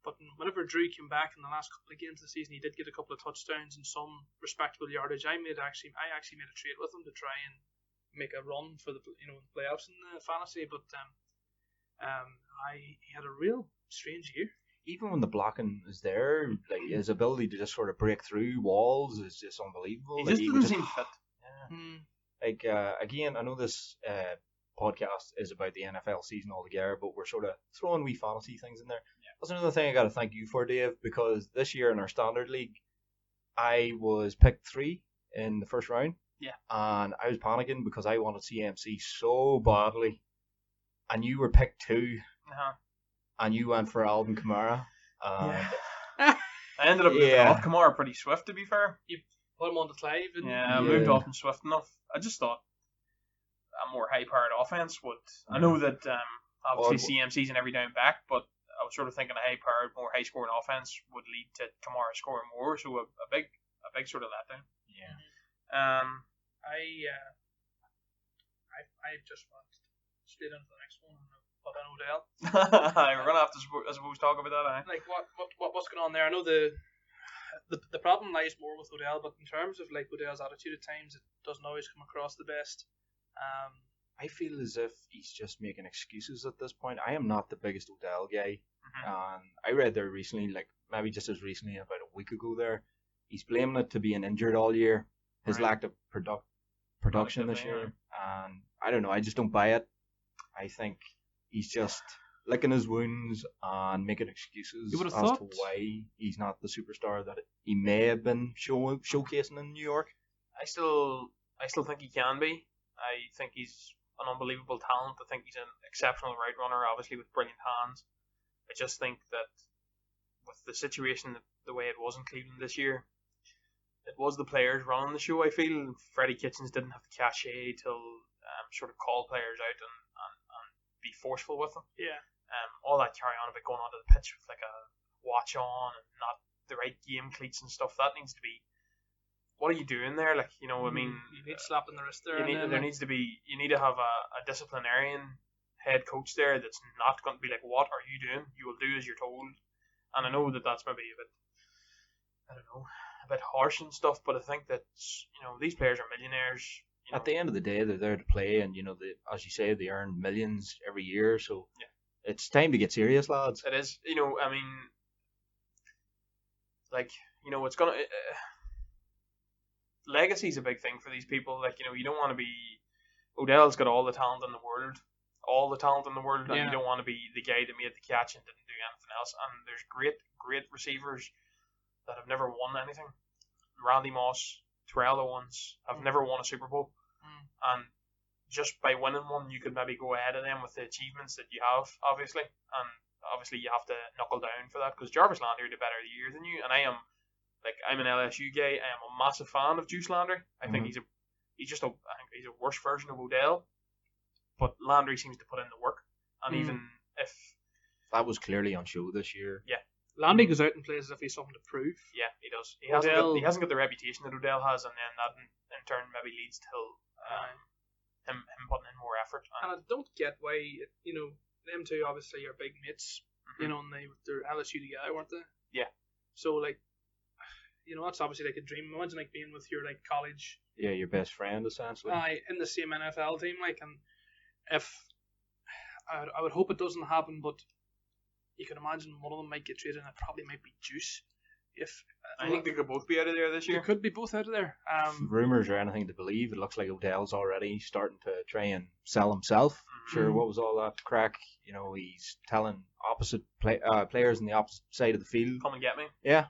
But whenever Drew came back in the last couple of games of the season, he did get a couple of touchdowns and some respectable yardage. I actually made a trade with him to try and make a run for the playoffs in the fantasy, but he had a real strange year. Even when the blocking is there, like his ability to just sort of break through walls is just unbelievable. He just doesn't seem fit. Yeah. Like again, I know this podcast is about the NFL season altogether, but we're sort of throwing wee fantasy things in there. Yeah. That's another thing I got to thank you for, Dave, because this year in our standard league, I was picked 3 in the first round. Yeah. And I was panicking because I wanted CMC so badly, and you were picked 2. Uh-huh. And you went for Alvin Kamara. Yeah. I ended up moving off Kamara pretty swift, to be fair. You put him on the Clive. I moved off him swift enough. I just thought a more high-powered offense would. I know that obviously CMC's an every down back, but I was sort of thinking a high-powered, more high-scoring offense would lead to Kamara scoring more, so a big sort of letdown. Yeah. I just went straight into the next one. Put in Odell. We're gonna have to, I suppose, talk about that. Like what's going on there? I know the problem lies more with Odell, but in terms of like Odell's attitude at times, it doesn't always come across the best. I feel as if he's just making excuses at this point. I am not the biggest Odell guy. And I read there recently, like maybe just as recently, about a week ago there, he's blaming it to being injured all year, his lack of production this year. And I don't know, I just don't buy it. I think he's just licking his wounds and making excuses as to why he's not the superstar that he may have been showcasing in New York. I still think he can be. I think he's an unbelievable talent. I think he's an exceptional route runner, obviously with brilliant hands. I just think that with the situation, the way it was in Cleveland this year, it was the players running the show. I feel Freddie Kitchens didn't have the cachet to sort of call players out and be forceful with them. Yeah. All that carry on about going onto the pitch with like a watch on and not the right game cleats and stuff, that needs to be. What are you doing there? Like, you know, I mean, you need slapping the wrist there. You need to have a disciplinarian head coach there that's not going to be like, what are you doing? You will do as you're told. And I know that that's maybe a bit harsh and stuff, but I think that, you know, these players are millionaires. You know. At the end of the day, they're there to play, and you know, as you say, they earn millions every year. So it's time to get serious, lads. It is. You know, I mean, like, you know, it's gonna. Legacy is a big thing for these people. Like, you know, you don't want to be. Odell's got all the talent in the world, and you don't want to be the guy that made the catch and didn't do anything else. And there's great receivers that have never won anything. Randy Moss, Terrell Owens have never won a Super Bowl, and just by winning one, you could maybe go ahead of them with the achievements that you have, obviously. And obviously, you have to knuckle down for that, because Jarvis Landry did better year than you, and I'm an LSU guy. I am a massive fan of Juice Landry. I think he's a worse version of Odell, but Landry seems to put in the work, and even if that was clearly on show this year. Yeah. Landy goes out and plays as if he's something to prove. Yeah, he does. He hasn't got the reputation that Odell has, and then that in turn maybe leads to him putting in more effort. And I don't get why, you know, them two obviously are big mates, you know, and they're LSU together, weren't they? Yeah. So like, you know, that's obviously like a dream. Imagine like being with your like college. Yeah, your best friend essentially. In the same NFL team, like, and if I would hope it doesn't happen, but. You can imagine one of them might get traded, and it probably might be Juice. I think they could both be out of there this year. They could be both out of there. Rumours are anything to believe. It looks like Odell's already starting to try and sell himself. Sure, what was all that crack? You know, he's telling opposite players on the opposite side of the field. Come and get me. Yeah,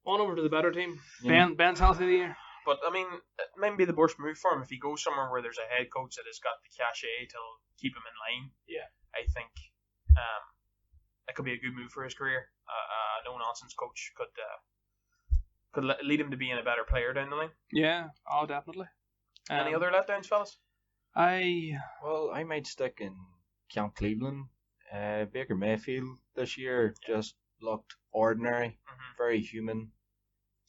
On over to the better team. Yeah. Ben's healthy of the year. But I mean, it might be the worst move for him if he goes somewhere where there's a head coach that has got the cachet to keep him in line. Yeah. I think that could be a good move for his career. No nonsense coach could lead him to being a better player down the line. Yeah, definitely. Any other letdowns, fellas? I might stick in Camp Cleveland. Baker Mayfield this year just looked ordinary, very human.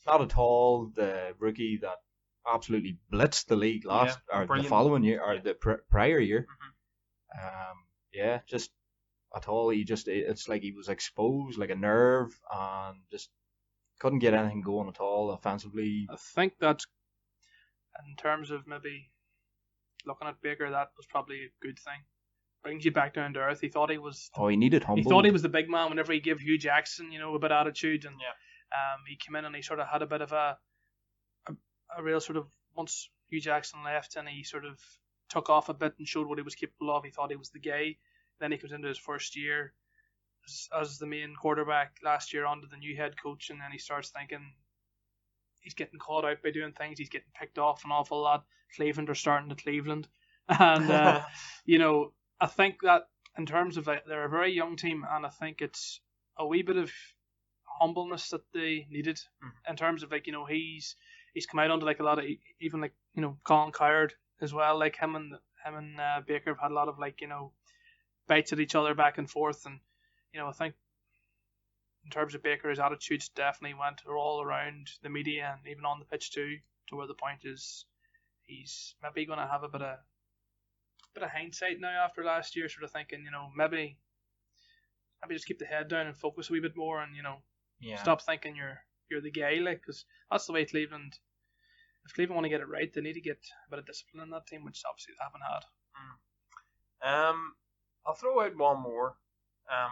Not at all the rookie that absolutely blitzed the league the following year or the prior year. Just at all. It's like he was exposed like a nerve and just couldn't get anything going at all offensively. I think that's, in terms of maybe looking at Baker, that was probably a good thing. Brings you back down to earth. He thought he was. He needed humble. He thought he was the big man whenever he gave Hugh Jackson, a bit of attitude, and he came in and he sort of had a bit of a real sort of, once Hugh Jackson left and he sort of took off a bit and showed what he was capable of. He thought he was the guy. Then he comes into his first year as the main quarterback last year under the new head coach, and then he starts thinking he's getting caught out by doing things. He's getting picked off an awful lot. Cleveland are starting to Cleveland, and I think that in terms of they're a very young team, and I think it's a wee bit of humbleness that they needed in terms of he's come out under a lot of even Colin Coward as well, him and Baker have had a lot of bites at each other back and forth, and I think in terms of Baker, his attitudes definitely went all around the media and even on the pitch too, to where the point is he's maybe going to have a bit of hindsight now after last year, sort of thinking maybe just keep the head down and focus a wee bit more, and stop thinking you're the guy, because that's the way Cleveland. If Cleveland want to get it right, they need to get a bit of discipline in that team, which obviously they haven't had. I'll throw out one more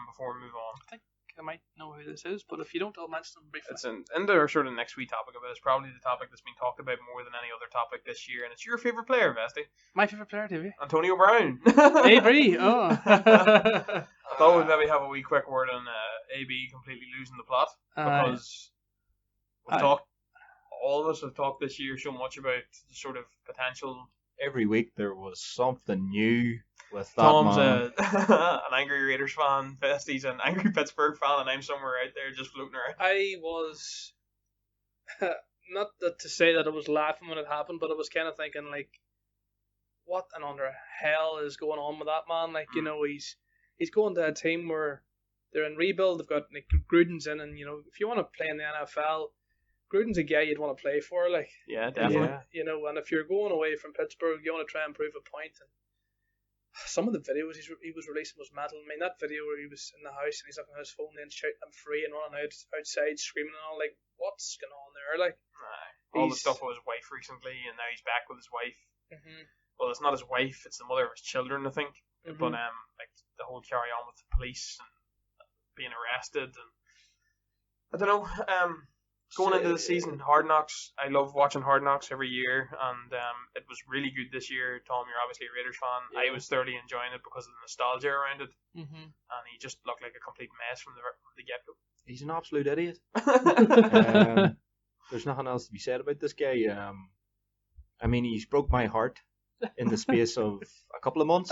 before we move on. I think I might know who this is, but if you don't, I'll mention them briefly. It's in the sort of next wee topic of it. It's probably the topic that's been talked about more than any other topic this year, and it's your favourite player, Vesty. My favourite player, Davey? Antonio Brown. AB, oh. I thought we'd maybe have a wee quick word on AB completely losing the plot, because we've talked. All of us have talked this year so much about the sort of potential. Every week there was something new with that Tom's man. an angry Raiders fan, Vesty's an angry Pittsburgh fan, and I'm somewhere out there just floating around. I was not to say that I was laughing when it happened, but I was kind of thinking what an under hell is going on with that man? He's going to a team where they're in rebuild. They've got Gruden's in, and if you want to play in the NFL, Gruden's a guy you'd want to play for, Yeah, definitely. And if you're going away from Pittsburgh, you want to try and prove a point. And some of the videos he was releasing was mental. I mean, that video where he was in the house and he's looking at his phone and shouting, "I'm free," and running outside screaming and all, what's going on there? All the stuff with his wife recently, and now he's back with his wife. Mm-hmm. Well, it's not his wife; it's the mother of his children, I think. Mm-hmm. But the whole carry on with the police and being arrested, and I don't know. Going into the season, Hard Knocks, I love watching Hard Knocks every year, and it was really good this year. Tom, you're obviously a Raiders fan. Yeah. I was thoroughly enjoying it because of the nostalgia around it, and he just looked like a complete mess from the get-go. He's an absolute idiot. There's nothing else to be said about this guy. I mean, he's broke my heart in the space of a couple of months.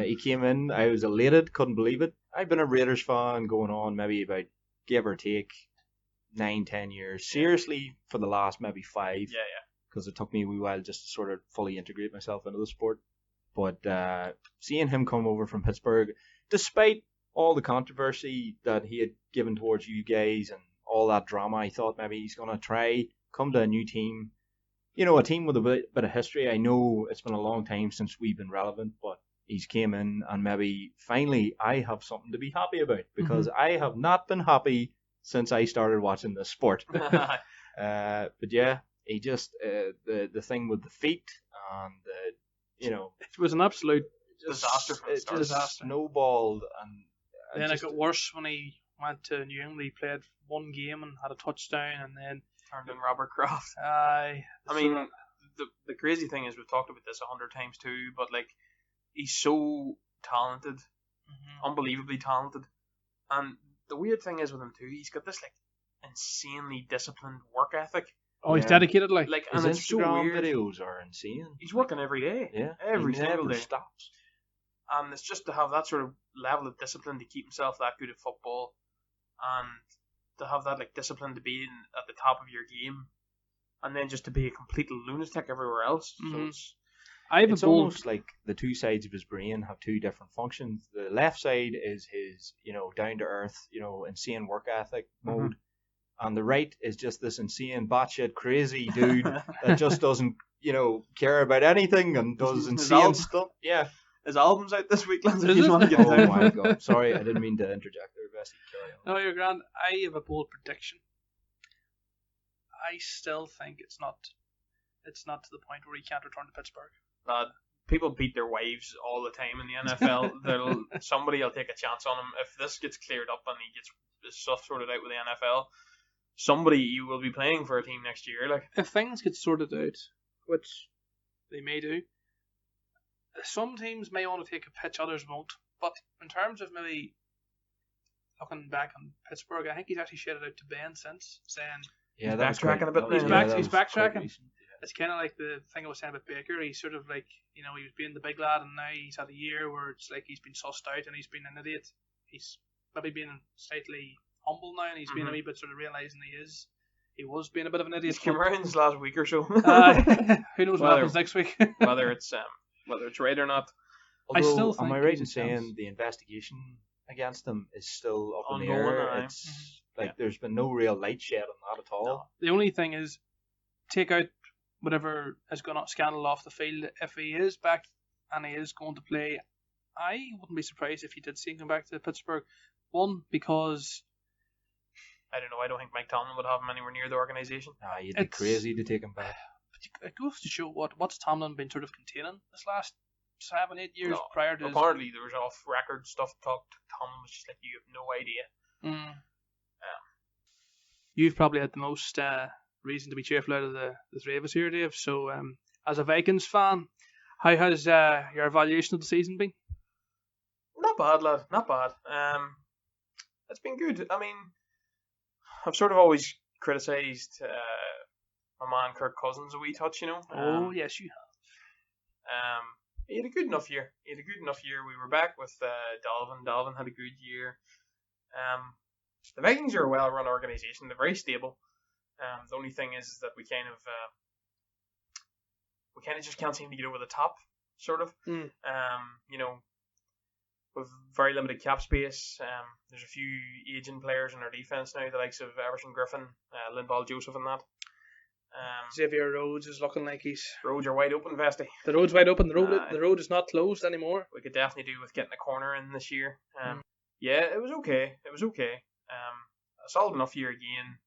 He came in, I was elated, couldn't believe it. I've been a Raiders fan going on maybe about, give or take, 9-10 years, seriously, for the last maybe 5. Because it took me a wee while just to sort of fully integrate myself into the sport. But seeing him come over from Pittsburgh, despite all the controversy that he had given towards you guys and all that drama, I thought maybe he's going to try come to a new team, a team with a bit of history. I know it's been a long time since we've been relevant, but he's came in and maybe finally I have something to be happy about, because I have not been happy since I started watching this sport. But yeah, he just the thing with the feet and it was an absolute disaster from the start. It just snowballed, and then it got worse when he went to New England. He played one game and had a touchdown, and then turned in Robert Kraft. I mean, the crazy thing is, we've talked about this 100 times too, but he's so talented, unbelievably talented, and the weird thing is with him too, he's got this insanely disciplined work ethic. Oh, he's dedicated, like and his it's so Instagram weird. videos are insane. He's working every day. Yeah, every he single never day. stops. And it's just to have that sort of level of discipline to keep himself that good at football, and to have that like discipline to be at the top of your game, and then just to be a complete lunatic everywhere else. Mm-hmm. So it's almost like the two sides of his brain have two different functions. The left side is his, down to earth, insane work ethic mode. And the right is just this insane, batshit, crazy dude that just doesn't, care about anything and does insane stuff. Yeah. His album's out this week, lads. If you want to get it Oh my god. Sorry, I didn't mean to interject there, Bessie. Carry on. No, you're grand. I have a bold prediction. I still think it's not to the point where he can't return to Pittsburgh. People beat their wives all the time in the NFL. Somebody will take a chance on him. If this gets cleared up and he gets his stuff sorted out with the NFL, somebody will be playing for a team next year. Like, if things get sorted out, which they may do, some teams may want to take a pitch, others won't. But in terms of maybe looking back on Pittsburgh, I think he's actually shared it out to Ben since, saying he's backtracking a bit. He's backtracking. It's kind of like the thing I was saying about Baker. He's sort of like, he was being the big lad, and now he's had a year where it's like he's been sussed out and he's been an idiot. He's maybe being slightly humble now, and he's been a wee bit sort of realising he was being a bit of an idiot. He's come around this last week or so. Who knows what happens next week? whether it's right or not. Although, I still think am I right in saying the investigation against him is still up in the air? It's there's been no real light shed on that at all. No. The only thing is, take out whatever has gone on scandal off the field. If he is back and he is going to play, I wouldn't be surprised if he did see him come back to Pittsburgh. One, because I don't know. I don't think Mike Tomlin would have him anywhere near the organisation. You'd be crazy to take him back. It goes to show what's Tomlin been sort of containing this last 7-8 years prior to. Apparently, there was off-record stuff talked. Tomlin was just like, you have no idea. You've probably had the most reason to be cheerful out of the three of us here, Dave. So, as a Vikings fan, how has your evaluation of the season been? Not bad, lad. Not bad. It's been good. I mean, I've sort of always criticised my man Kirk Cousins a wee touch, Oh, yes, you have. He had a good enough year. We were back with Dalvin. Dalvin had a good year. The Vikings are a well-run organisation. They're very stable. The only thing is that we kind of just can't seem to get over the top, sort of. With very limited cap space. There's a few aging players in our defence now, the likes of Everson Griffin, Linval Joseph and that. Xavier Rhodes is looking like roads are wide open, Vesty. The road's wide open. The road is not closed anymore. We could definitely do with getting a corner in this year. Yeah, it was okay. A solid enough year again.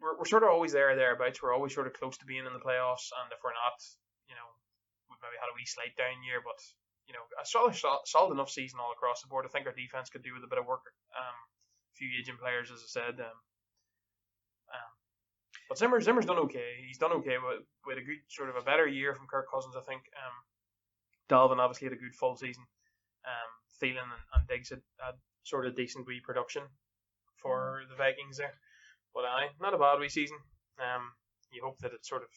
We're sort of always thereabouts. We're always sort of close to being in the playoffs, and if we're not, we've maybe had a wee slight down year, but a solid enough season all across the board. I think our defense could do with a bit of work. A few aging players, as I said. But Zimmer's done okay. He's done okay with a good sort of a better year from Kirk Cousins, I think. Dalvin obviously had a good full season. Thielen and Diggs had sort of decent wee production for the Vikings there. But not a bad wee season. You hope that it's sort of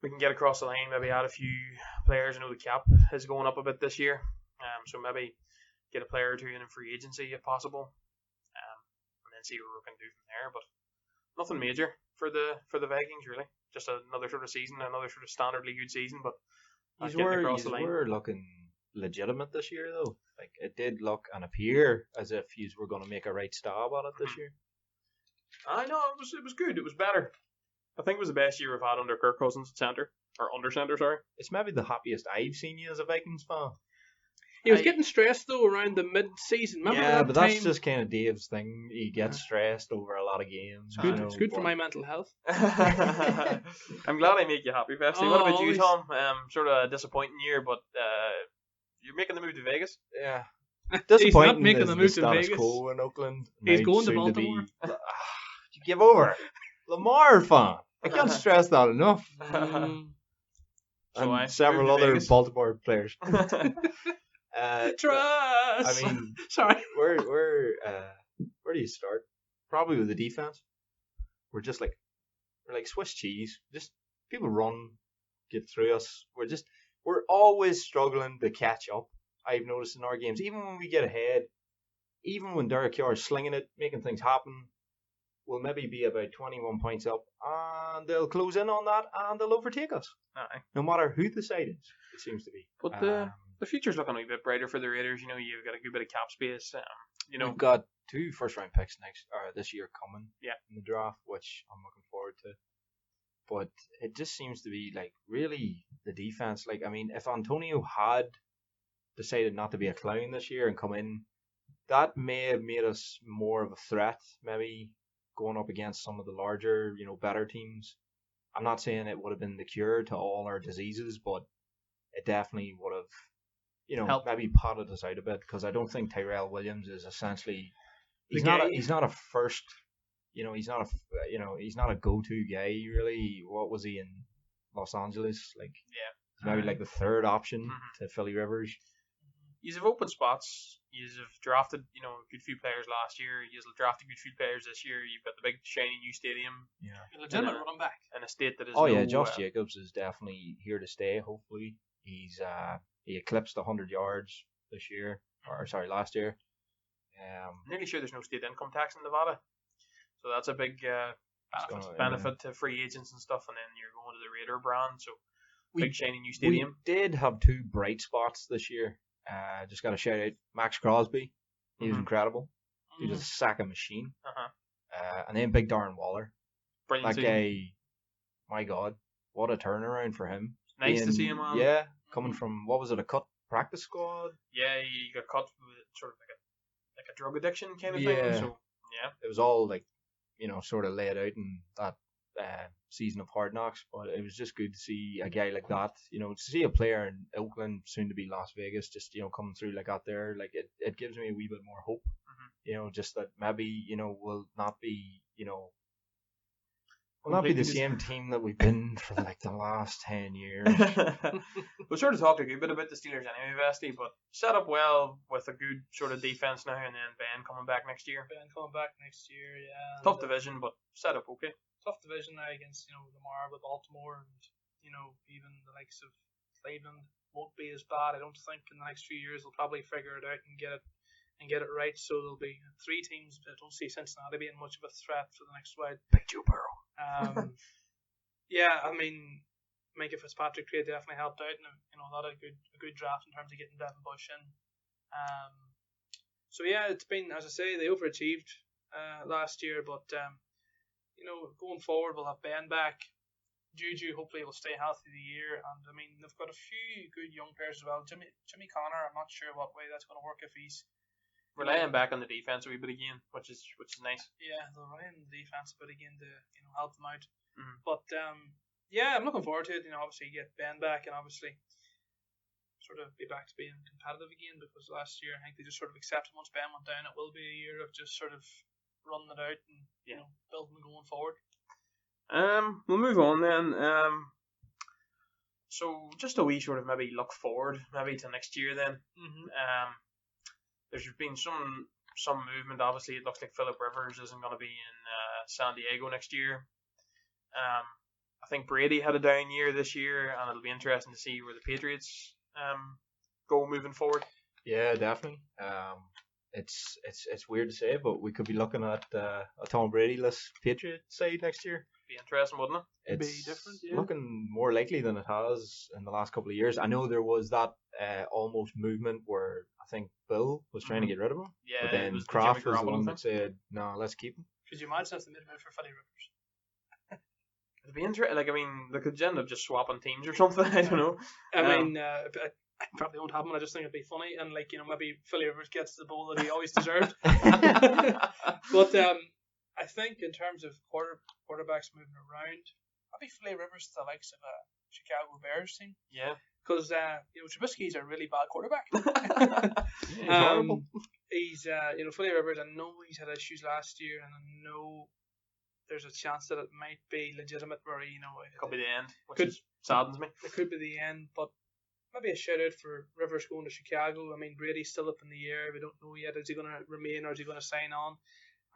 we can get across the line, maybe add a few players. I know the cap is going up a bit this year. So maybe get a player or two in free agency if possible. And then see what we can do from there. But nothing major for the Vikings really. Just another sort of season, another sort of standardly good season, but getting across the line. We're looking legitimate this year though. Like it did look and appear as if you were going to make a right stab at it this year. I know it was good. It was better. I think it was the best year we've had under Kirk Cousins at centre or under centre. Sorry, it's maybe the happiest I've seen you as a Vikings fan. He was getting stressed though around the mid-season. Remember that's just kind of Dave's thing. He gets stressed over a lot of games. It's good for my mental health. I'm glad I make you happy, Bessie. What about you, Tom? Sort of a disappointing year, but you're making the move to Vegas. Yeah. He's not making the move to Vegas. Quo in Oakland. He's going to Baltimore. You give over. Lamar fan. I can't stress that enough. And several other Vegas. Baltimore players. Trust. I mean, sorry. Where do you start? probably with the defense. We're like Swiss cheese. Just people run, get through us. We're always struggling to catch up. I've noticed in our games, even when we get ahead, even when Derek Carr is slinging it, making things happen, we'll maybe be about 21 points up, and they'll close in on that, and they'll overtake us. Aye. No matter who the side is, it seems to be. But the future's looking a wee bit brighter for the Raiders. You know, you've got a good bit of cap space. You know, we've got 2 first-round picks this year coming in the draft, which I'm looking forward to. But it just seems to be like really the defense. Like, I mean, if Antonio had decided not to be a clown this year and come in, that may have made us more of a threat, maybe going up against some of the larger, better teams. I'm not saying it would have been the cure to all our diseases, but it definitely would have, helped. Maybe potted us out a bit, because I don't think Tyrell Williams is essentially he's not a first, he's not a go-to guy really. What was he in Los Angeles? Like, maybe like the third option to Philly Rivers. You've open spots. You've drafted, a good few players last year. You've drafted a good few players this year. You've got the big shiny new stadium. Yeah. A legitimate running back. In a state that is. Josh Jacobs is definitely here to stay. Hopefully, he eclipsed 100 yards last year. I'm nearly sure there's no state income tax in Nevada, so that's a big benefit to free agents and stuff. And then you're going to the Raider brand, so big shiny new stadium. We did have 2 bright spots this year. Just got to shout out Max Crosby. He was incredible. He was a sacking machine. And then big Darren Waller. Brilliant. That guy, my God, what a turnaround for him. Nice to see him on. Yeah, coming from, what was it, a cut practice squad? Yeah, he got cut with sort of like a drug addiction kind of thing. So, yeah. It was all like, sort of laid out in that season of Hard Knocks, but it was just good to see a guy like that, to see a player in Oakland, soon to be Las Vegas, just coming through like that there, like it gives me a wee bit more hope, just that maybe we'll not be the same team that we've been for like the last 10 years. We'll sort of talk a good bit about the Steelers anyway, Vesty, but set up well with a good sort of defense now, and then Ben coming back next year. Yeah. Tough division, but set up okay. Tough division now against Lamar with Baltimore, and even the likes of Cleveland won't be as bad. I don't think in the next few years they'll probably figure it out and get it right. So there'll be 3 teams. I don't see Cincinnati being much of a threat for the next while. Big Joe Burrow. Yeah, I mean, Minka Fitzpatrick trade definitely helped out, and a lot of a good draft in terms of getting Devin Bush in. So yeah, it's been, as I say, they overachieved last year, but going forward, we'll have Ben back. Juju hopefully will stay healthy the year, and I mean they've got a few good young players as well. Jimmy Connor, I'm not sure what way that's going to work if he's relying back on the defense a wee bit again, which is nice. Yeah, they'll rely on the defense a bit again to help them out. But yeah, I'm looking forward to it. Obviously get Ben back, and obviously sort of be back to being competitive again, because last year I think they just sort of accepted once Ben went down, it will be a year of just sort of running it out and building going forward. We'll move on then. So just a wee sort of maybe look forward maybe to next year then. There's been some movement. Obviously, it looks like Philip Rivers isn't going to be in San Diego next year. I think Brady had a down year this year, and it'll be interesting to see where the Patriots go moving forward. Yeah, definitely. It's weird to say, but we could be looking at a Tom Brady-less Patriot side next year. Be interesting, wouldn't it? It'd be different, yeah. Looking more likely than it has in the last couple of years. I know there was that almost movement where I think Bill was trying to get rid of him. Yeah, but then Kraft was the one that said, "No, let's keep him." Could you imagine if they made a move for Philly Rivers? It'd be interesting. Like, I mean, they could end up just swapping teams or something. I don't know. I mean, I probably won't happen. I just think it'd be funny, and maybe Philly Rivers gets the bowl that he always deserved. But I think in terms of quarterbacks moving around, maybe Philly Rivers to the likes of a Chicago Bears team. Yeah. Because Trubisky's a really bad quarterback. He's horrible. He's Philly Rivers. I know he's had issues last year, and I know there's a chance that it might be legitimate. Where it could be the end, which saddens me. It could be the end, but maybe a shout out for Rivers going to Chicago. I mean, Brady's still up in the air. We don't know yet. Is he going to remain or is he going to sign on?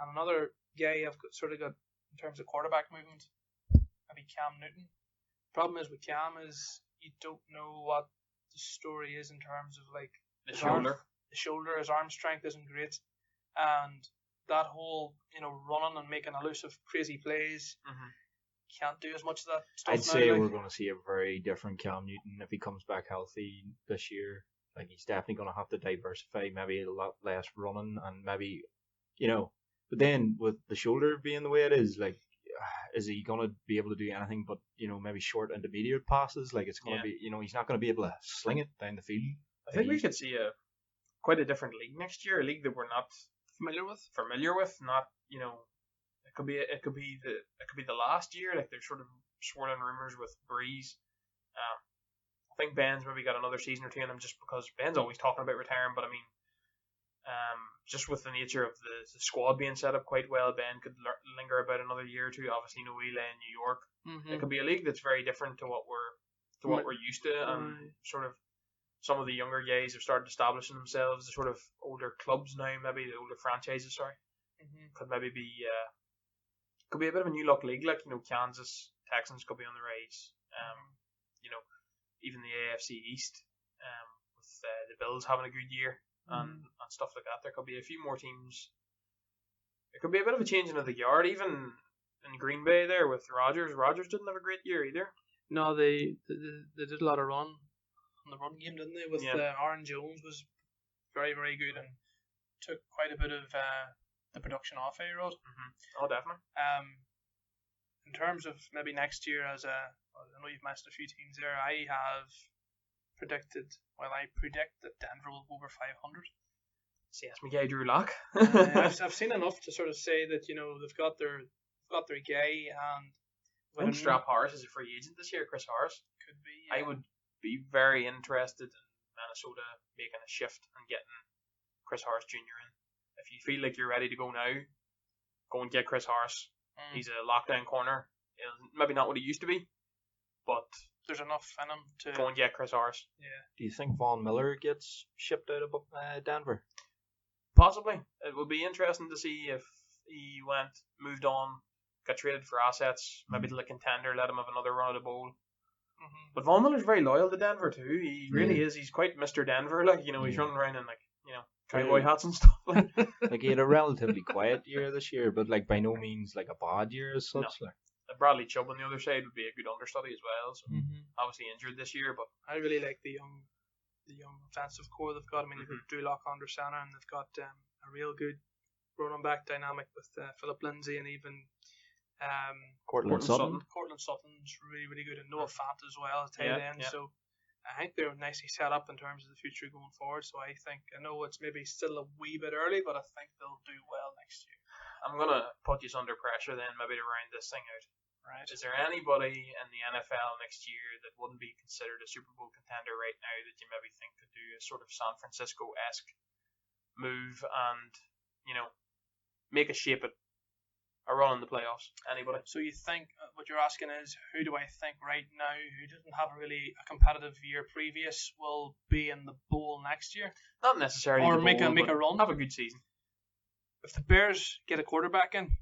And another guy I've sort of got in terms of quarterback movement, maybe Cam Newton. Problem is with Cam is you don't know what the story is in terms of like The shoulder. The shoulder, his arm strength isn't great, and that whole running and making elusive crazy plays, can't do as much of that stuff. I'd say we're going to see a very different Cam Newton if he comes back healthy this year. Like he's definitely going to have to diversify, maybe a lot less running, and maybe But then with the shoulder being the way it is, like, is he going to be able to do anything but maybe short intermediate passes? Like it's going to be he's not going to be able to sling it down the field. I think we could see quite a different league next year, a league that we're not familiar with. Not it could be the last year. Like there's sort of swirling rumors with Breeze. I think Ben's maybe got another season or two in him just because Ben's always talking about retiring. But I mean, just with the nature of the squad being set up quite well, Ben could linger about another year or two. Obviously, Noela in New York. It could be a league that's very different to what we're used to, and sort of some of the younger guys have started establishing themselves. The sort of older clubs now, maybe the older franchises. Could maybe be could be a bit of a new look league. Like Kansas Texans could be on the rise. Even the AFC East with the Bills having a good year. And stuff like that. There could be a few more teams. It could be a bit of a changing of the guard, even in Green Bay there with Rodgers. Rodgers didn't have a great year either. No, they did a lot of run on the run game, didn't they? With Aaron Jones was very, very good and took quite a bit of the production off A-Rod. Oh, definitely. In terms of maybe next year, I know you've mentioned a few teams there. I predict that Denver will go over 500. See, that's my guy Drew Lock. I've seen enough to sort of say that they've got their guy, and I think Strap Harris is a free agent this year. Chris Harris could be. I would be very interested in Minnesota making a shift and getting Chris Harris Jr. in. If you feel like you're ready to go now, go and get Chris Harris. He's a lockdown corner. Maybe not what he used to be, but there's enough in him to go and get Chris Harris. Yeah. Do you think Von Miller gets shipped out of Denver? Possibly. It would be interesting to see if he moved on, got traded for assets, maybe to the contender, let him have another run at the bowl. But Von Miller's very loyal to Denver too. He really is. He's quite Mr. Denver. Like he's running around in cowboy hats and stuff. Like he had a relatively quiet year this year, but like by no means like a bad year as such. No. Bradley Chubb on the other side would be a good understudy as well. So obviously injured this year, but I really like the young offensive core they've got. I mean, they've got Drew Lock under center, and they've got a real good running back dynamic with Philip Lindsay and even Cortland Sutton. Cortland Sutton's really, really good, and Noah Fant as well at tight end. So I think they're nicely set up in terms of the future going forward. So I know it's maybe still a wee bit early, but I think they'll do well next year. I'm going to put you under pressure then, maybe to round this thing out. Right. Is there anybody in the NFL next year that wouldn't be considered a Super Bowl contender right now that you maybe think could do a sort of San Francisco-esque move and, make a shape at a run in the playoffs? Anybody? So you think, what you're asking is, who do I think right now who didn't have really a competitive year previous will be in the bowl next year? Not necessarily. Or make a run? Have a good season. If the Bears get a quarterback in.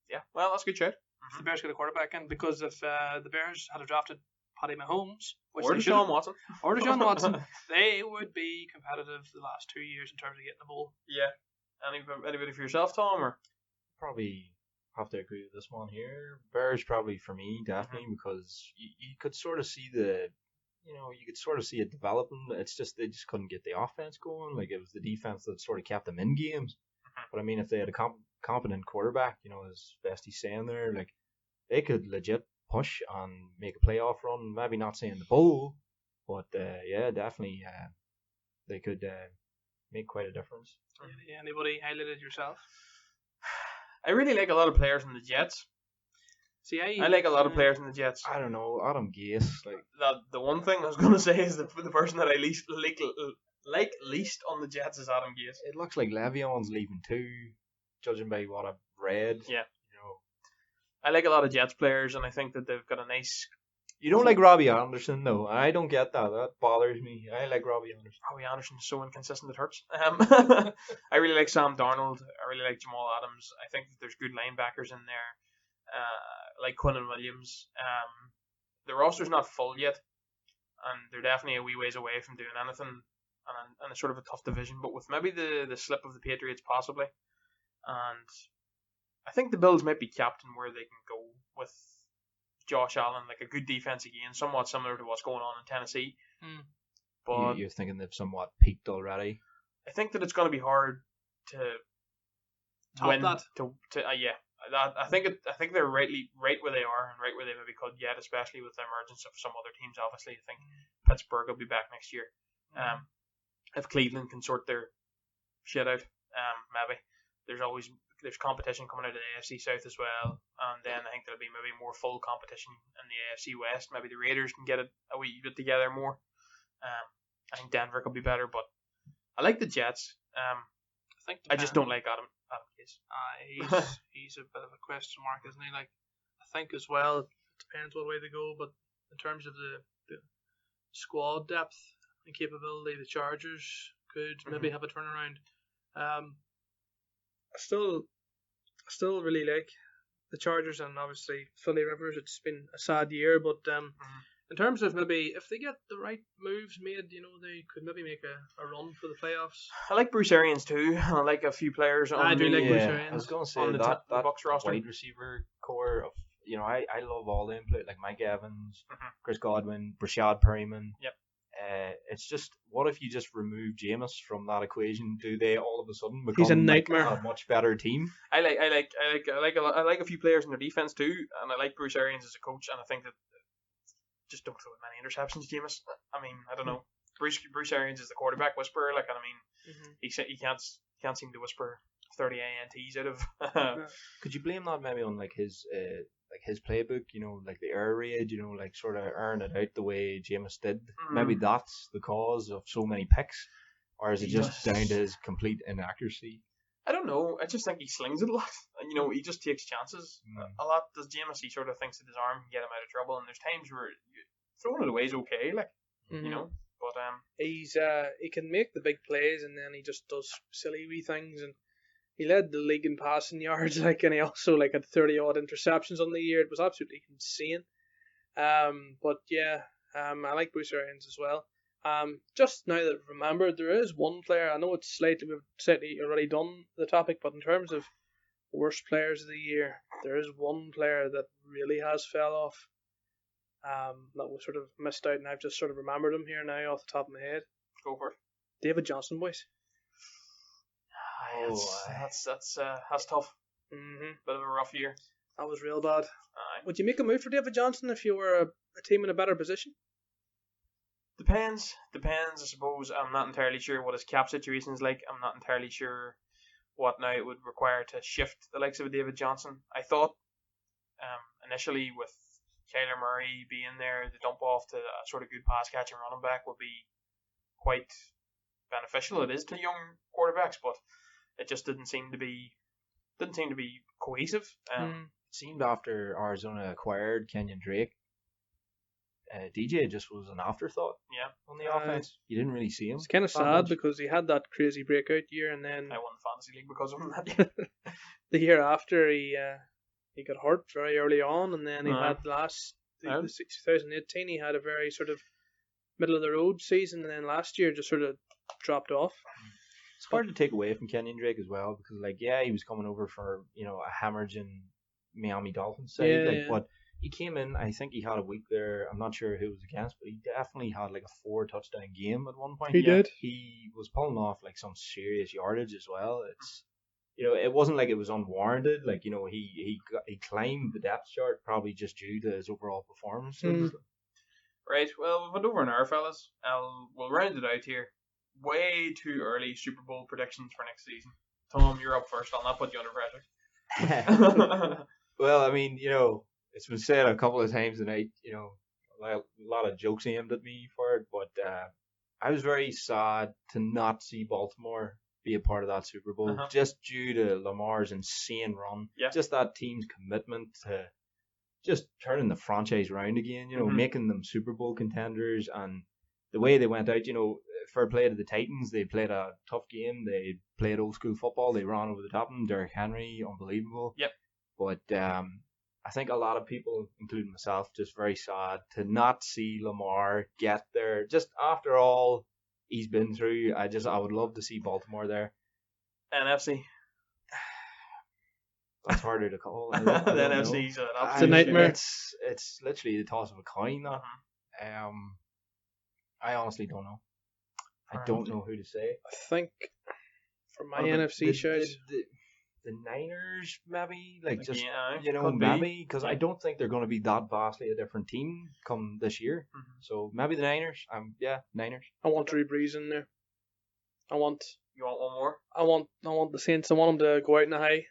Yeah, well, that's a good shout. If the Bears get a quarterback in, because if the Bears had drafted Patty Mahomes, or Deshaun Watson, they would be competitive the last 2 years in terms of getting the bowl. Yeah. Anybody for yourself, Tom? Or probably have to agree with this one here. Bears probably for me, definitely, because you could sort of see it developing. It's just they just couldn't get the offense going. Like it was the defense that sort of kept them in games. But I mean, if they had a competent quarterback, as Besty's saying there, like they could legit push and make a playoff run. Maybe not saying the bowl, but definitely they could make quite a difference. Anybody highlighted yourself? I really like a lot of players in the Jets. See, I like a lot of players in the Jets. I don't know, Adam Gase. Like the one thing I was going to say is the person that I like least on the Jets is Adam Gase. It looks like Le'Veon's leaving too, judging by what I've read. Yeah. I like a lot of Jets players, and I think that they've got a nice You don't like Robbie Anderson, though. I don't get that. That bothers me. I like Robbie Anderson. Robbie Anderson is so inconsistent it hurts. I really like Sam Darnold. I really like Jamal Adams. I think that there's good linebackers in there. Like Quinnen Williams. The roster's not full yet, and they're definitely a wee ways away from doing anything. And it's sort of a tough division, but with maybe the slip of the Patriots possibly, and I think the Bills might be capped in where they can go with Josh Allen, like a good defense again, somewhat similar to what's going on in Tennessee. But you're thinking they've somewhat peaked already. I think that it's going to be hard to top win. that. I think they're right where they are and right where they maybe could get, especially with the emergence of some other teams. Obviously, I think Pittsburgh will be back next year. If Cleveland can sort their shit out, maybe there's competition coming out of the AFC South as well, and then I think there'll be maybe more full competition in the AFC West. Maybe the Raiders can get it a wee bit together more. I think Denver could be better, but I like the Jets. I just don't like Adam Gase. He's a bit of a question mark, isn't he? Like, I think as well, it depends what way they go, but in terms of the squad depth and capability, the Chargers could maybe have a turnaround. I still really like the Chargers, and obviously Philly Rivers. It's been a sad year, but in terms of maybe if they get the right moves made, they could maybe make a run for the playoffs. I like Bruce Arians too. I like a few players on Bruce Arians. I was going to say on the that Bucs roster. Wide receiver core of I love all them play like Mike Evans, Chris Godwin, Brashad Perryman. Yep. It's just, what if you just remove Jameis from that equation? Do they all of a sudden become He's a nightmare. a much better team? I like a few players in their defense too, and I like Bruce Arians as a coach, and I think that just don't throw many interceptions, Jameis. I mean, I don't know. Bruce Arians is the quarterback whisperer, like, and I mean, he can't seem to whisper 30 ANTs out of. Could you blame that maybe on his playbook, like the air raid, like sort of earn it out the way Jameis did? Maybe that's the cause of so many picks, or is it just down to his complete inaccuracy? I don't know. I just think he slings it a lot. He just takes chances a lot. Does Jameis? He sort of thinks that his arm can get him out of trouble, and there's times where throwing it away is okay, like But he can make the big plays, and then he just does silly wee things, and he led the league in passing yards, and he also had 30 odd interceptions on the year. It was absolutely insane. But yeah, I like Bruce Arians as well. Just now that I've remembered, there is one player. I know we've slightly already done the topic, but in terms of worst players of the year, there is one player that really has fell off. That was sort of missed out, and I've just sort of remembered him here now off the top of my head. Go for it. David Johnson, boys. That's tough. Bit of a rough year. That was real bad. Aye. Would you make a move for David Johnson if you were a team in a better position? Depends, I suppose. I'm not entirely sure what his cap situation is like. I'm not entirely sure what now it would require to shift the likes of a David Johnson. I thought initially with Kyler Murray being there, the dump off to a sort of good pass catching running back would be quite beneficial. It is to young quarterbacks, but it just didn't seem to be cohesive. It seemed after Arizona acquired Kenyon Drake, DJ just was an afterthought. Yeah, on the offense, you didn't really see him. It's kind of sad because he had that crazy breakout year, and then I won the fantasy league because of him that year. The year after, he got hurt very early on, and then he had the 2018 he had a very sort of middle of the road season, and then last year just sort of dropped off. It's hard to take away from Kenyon Drake as well because, he was coming over for a hemorrhaging Miami Dolphins side, but he came in. I think he had a week there. I'm not sure who it was against, but he definitely had a 4-touchdown game at one point. He did. He was pulling off some serious yardage as well. It's it wasn't like it was unwarranted. He climbed the depth chart probably just due to his overall performance. Right. Well, we've went over an hour, fellas. We'll round it out here. Way too early Super Bowl predictions for next season. Tom, you're up first. I'll not put you under pressure. Well, I mean, it's been said a couple of times tonight, a lot of jokes aimed at me for it, but I was very sad to not see Baltimore be a part of that Super Bowl, just due to Lamar's insane run. Yeah. Just that team's commitment to just turning the franchise around again, Mm-hmm. making them Super Bowl contenders, and the way they went out, fair play to the Titans. They played a tough game. They played old school football. They ran over the top of them. Derrick Henry, unbelievable. Yep. But I think a lot of people, including myself, just very sad to not see Lamar get there. Just after all he's been through, I would love to see Baltimore there. NFC. That's harder to call. The NFC's It's a nightmare. It's literally the toss of a coin. That. I honestly don't know. I don't know who to say. I think for my NFC shows, the Niners maybe, could maybe, because I don't think they're going to be that vastly a different team come this year. Mm-hmm. So maybe the Niners. Niners. I want Drew Brees in there. You want one more? I want the Saints. I want them to go out in a high.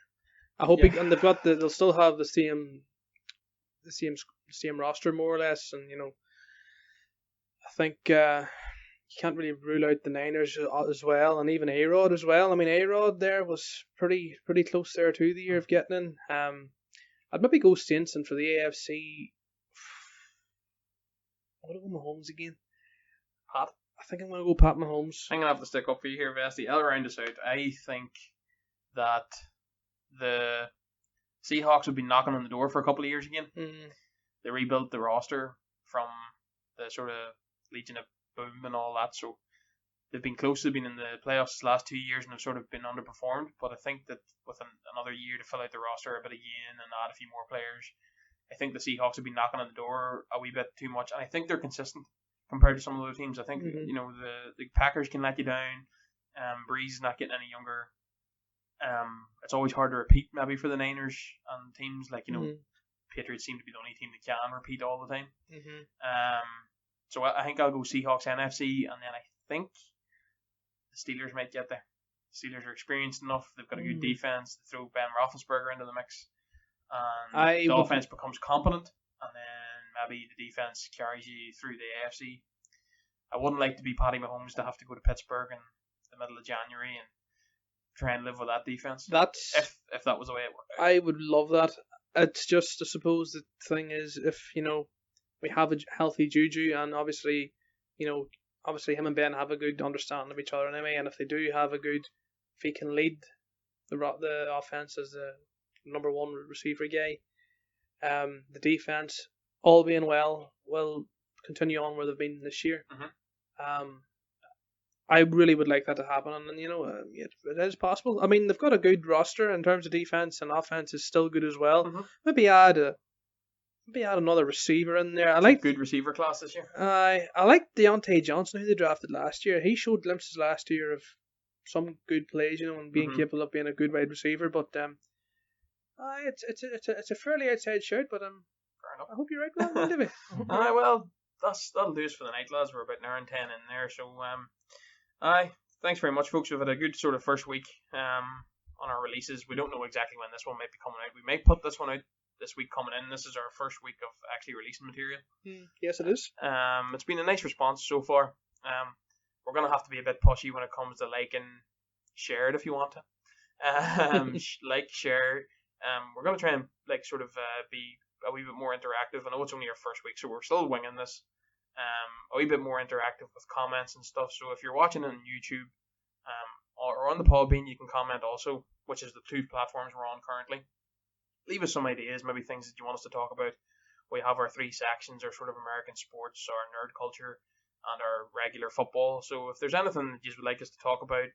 I hope, and they'll still have the same roster more or less, and I think you can't really rule out the Niners as well, and even A-Rod as well. I mean, A-Rod there was pretty close there too the year of getting in. I'd maybe go Saints, and for the AFC, I'm gonna go Mahomes again. Pat? I think I'm gonna go Pat Mahomes. I'm gonna have to stick up for you here, Vesty. I'll round us out. I think that the Seahawks have been knocking on the door for a couple of years again. Mm. They rebuilt the roster from the sort of Legion of Boom and all that, so they've been close to being in the playoffs the last 2 years and have sort of been underperformed. But I think that with another year to fill out the roster a bit again and add a few more players, I think the Seahawks have been knocking on the door a wee bit too much, and I think they're consistent compared to some of the other teams. I think the Packers can let you down. Breeze is not getting any younger. It's always hard to repeat maybe for the Niners and teams like Patriots seem to be the only team that can repeat all the time. Mm-hmm. So I think I'll go Seahawks NFC, and then I think the Steelers might get there. The Steelers are experienced enough. They've got a good defense. They throw Ben Roethlisberger into the mix, and the offense becomes competent, and then maybe the defense carries you through the AFC. I wouldn't like to be Patty Mahomes to have to go to Pittsburgh in the middle of January and try and live with that defense. That's if that was the way it worked out. I would love that. It's just, I suppose the thing is, if we have a healthy Juju, and obviously him and Ben have a good understanding of each other anyway, and if they do have a good, if he can lead the offense as the number one receiver guy, the defense, all being well, will continue on where they've been this year. Mm-hmm. I really would like that to happen, and it is possible. I mean, they've got a good roster in terms of defense, and offense is still good as well. Mm-hmm. Maybe add another receiver in there. I like good receiver class this year. I like Deontay Johnson, who they drafted last year. He showed glimpses last year of some good plays, and being capable of being a good wide receiver. But it's a fairly outside shout, but fair enough. I hope you're right with that, David. Well, that'll do us for the night, lads. We're about an hour and 10 in there, so thanks very much, folks. We've had a good sort of first week on our releases. We don't know exactly when this one might be coming out. We may put this one out this week coming in. This is our first week of actually releasing material. Yes, it is. It's been a nice response so far. We're going to have to be a bit pushy when it comes to like and share it if you want to. Like, share. We're going to try and be a wee bit more interactive. I know it's only our first week, so we're still winging this. A wee bit more interactive with comments and stuff. So if you're watching on YouTube or on the Podbean, you can comment also, which is the two platforms we're on currently. Leave us some ideas, maybe things that you want us to talk about. We have our three sections, our sort of American sports, our nerd culture, and our regular football. So if there's anything that you would like us to talk about,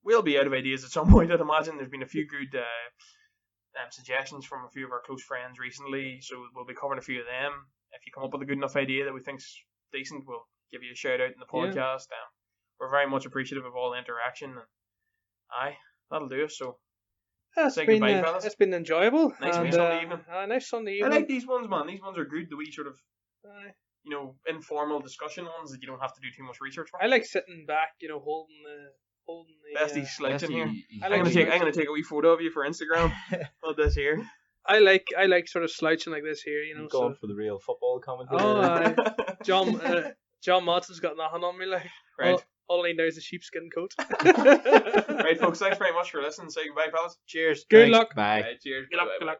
we'll be out of ideas at some point, I'd imagine. There's been a few good suggestions from a few of our close friends recently, so we'll be covering a few of them. If you come up with a good enough idea that we think's decent, we'll give you a shout out in the podcast. We're very much appreciative of all the interaction, and that'll do us. So say goodbye, fellas. It's been enjoyable. Nice Sunday evening. Nice Sunday evening. I like these ones, man. These ones are good. The wee sort of informal discussion ones that you don't have to do too much research for. I like sitting back, holding the Bestie slouching here. I'm gonna take a wee photo of you for Instagram. Of this here. I like sort of slouching like this here, Going for the real football commentator. Oh, John Motson's got nothing on me, like. Right. All I know is a sheepskin coat. Right, folks. Thanks very much for listening. Say goodbye, fellas. Cheers. Good luck. Bye. Right, cheers. Good luck.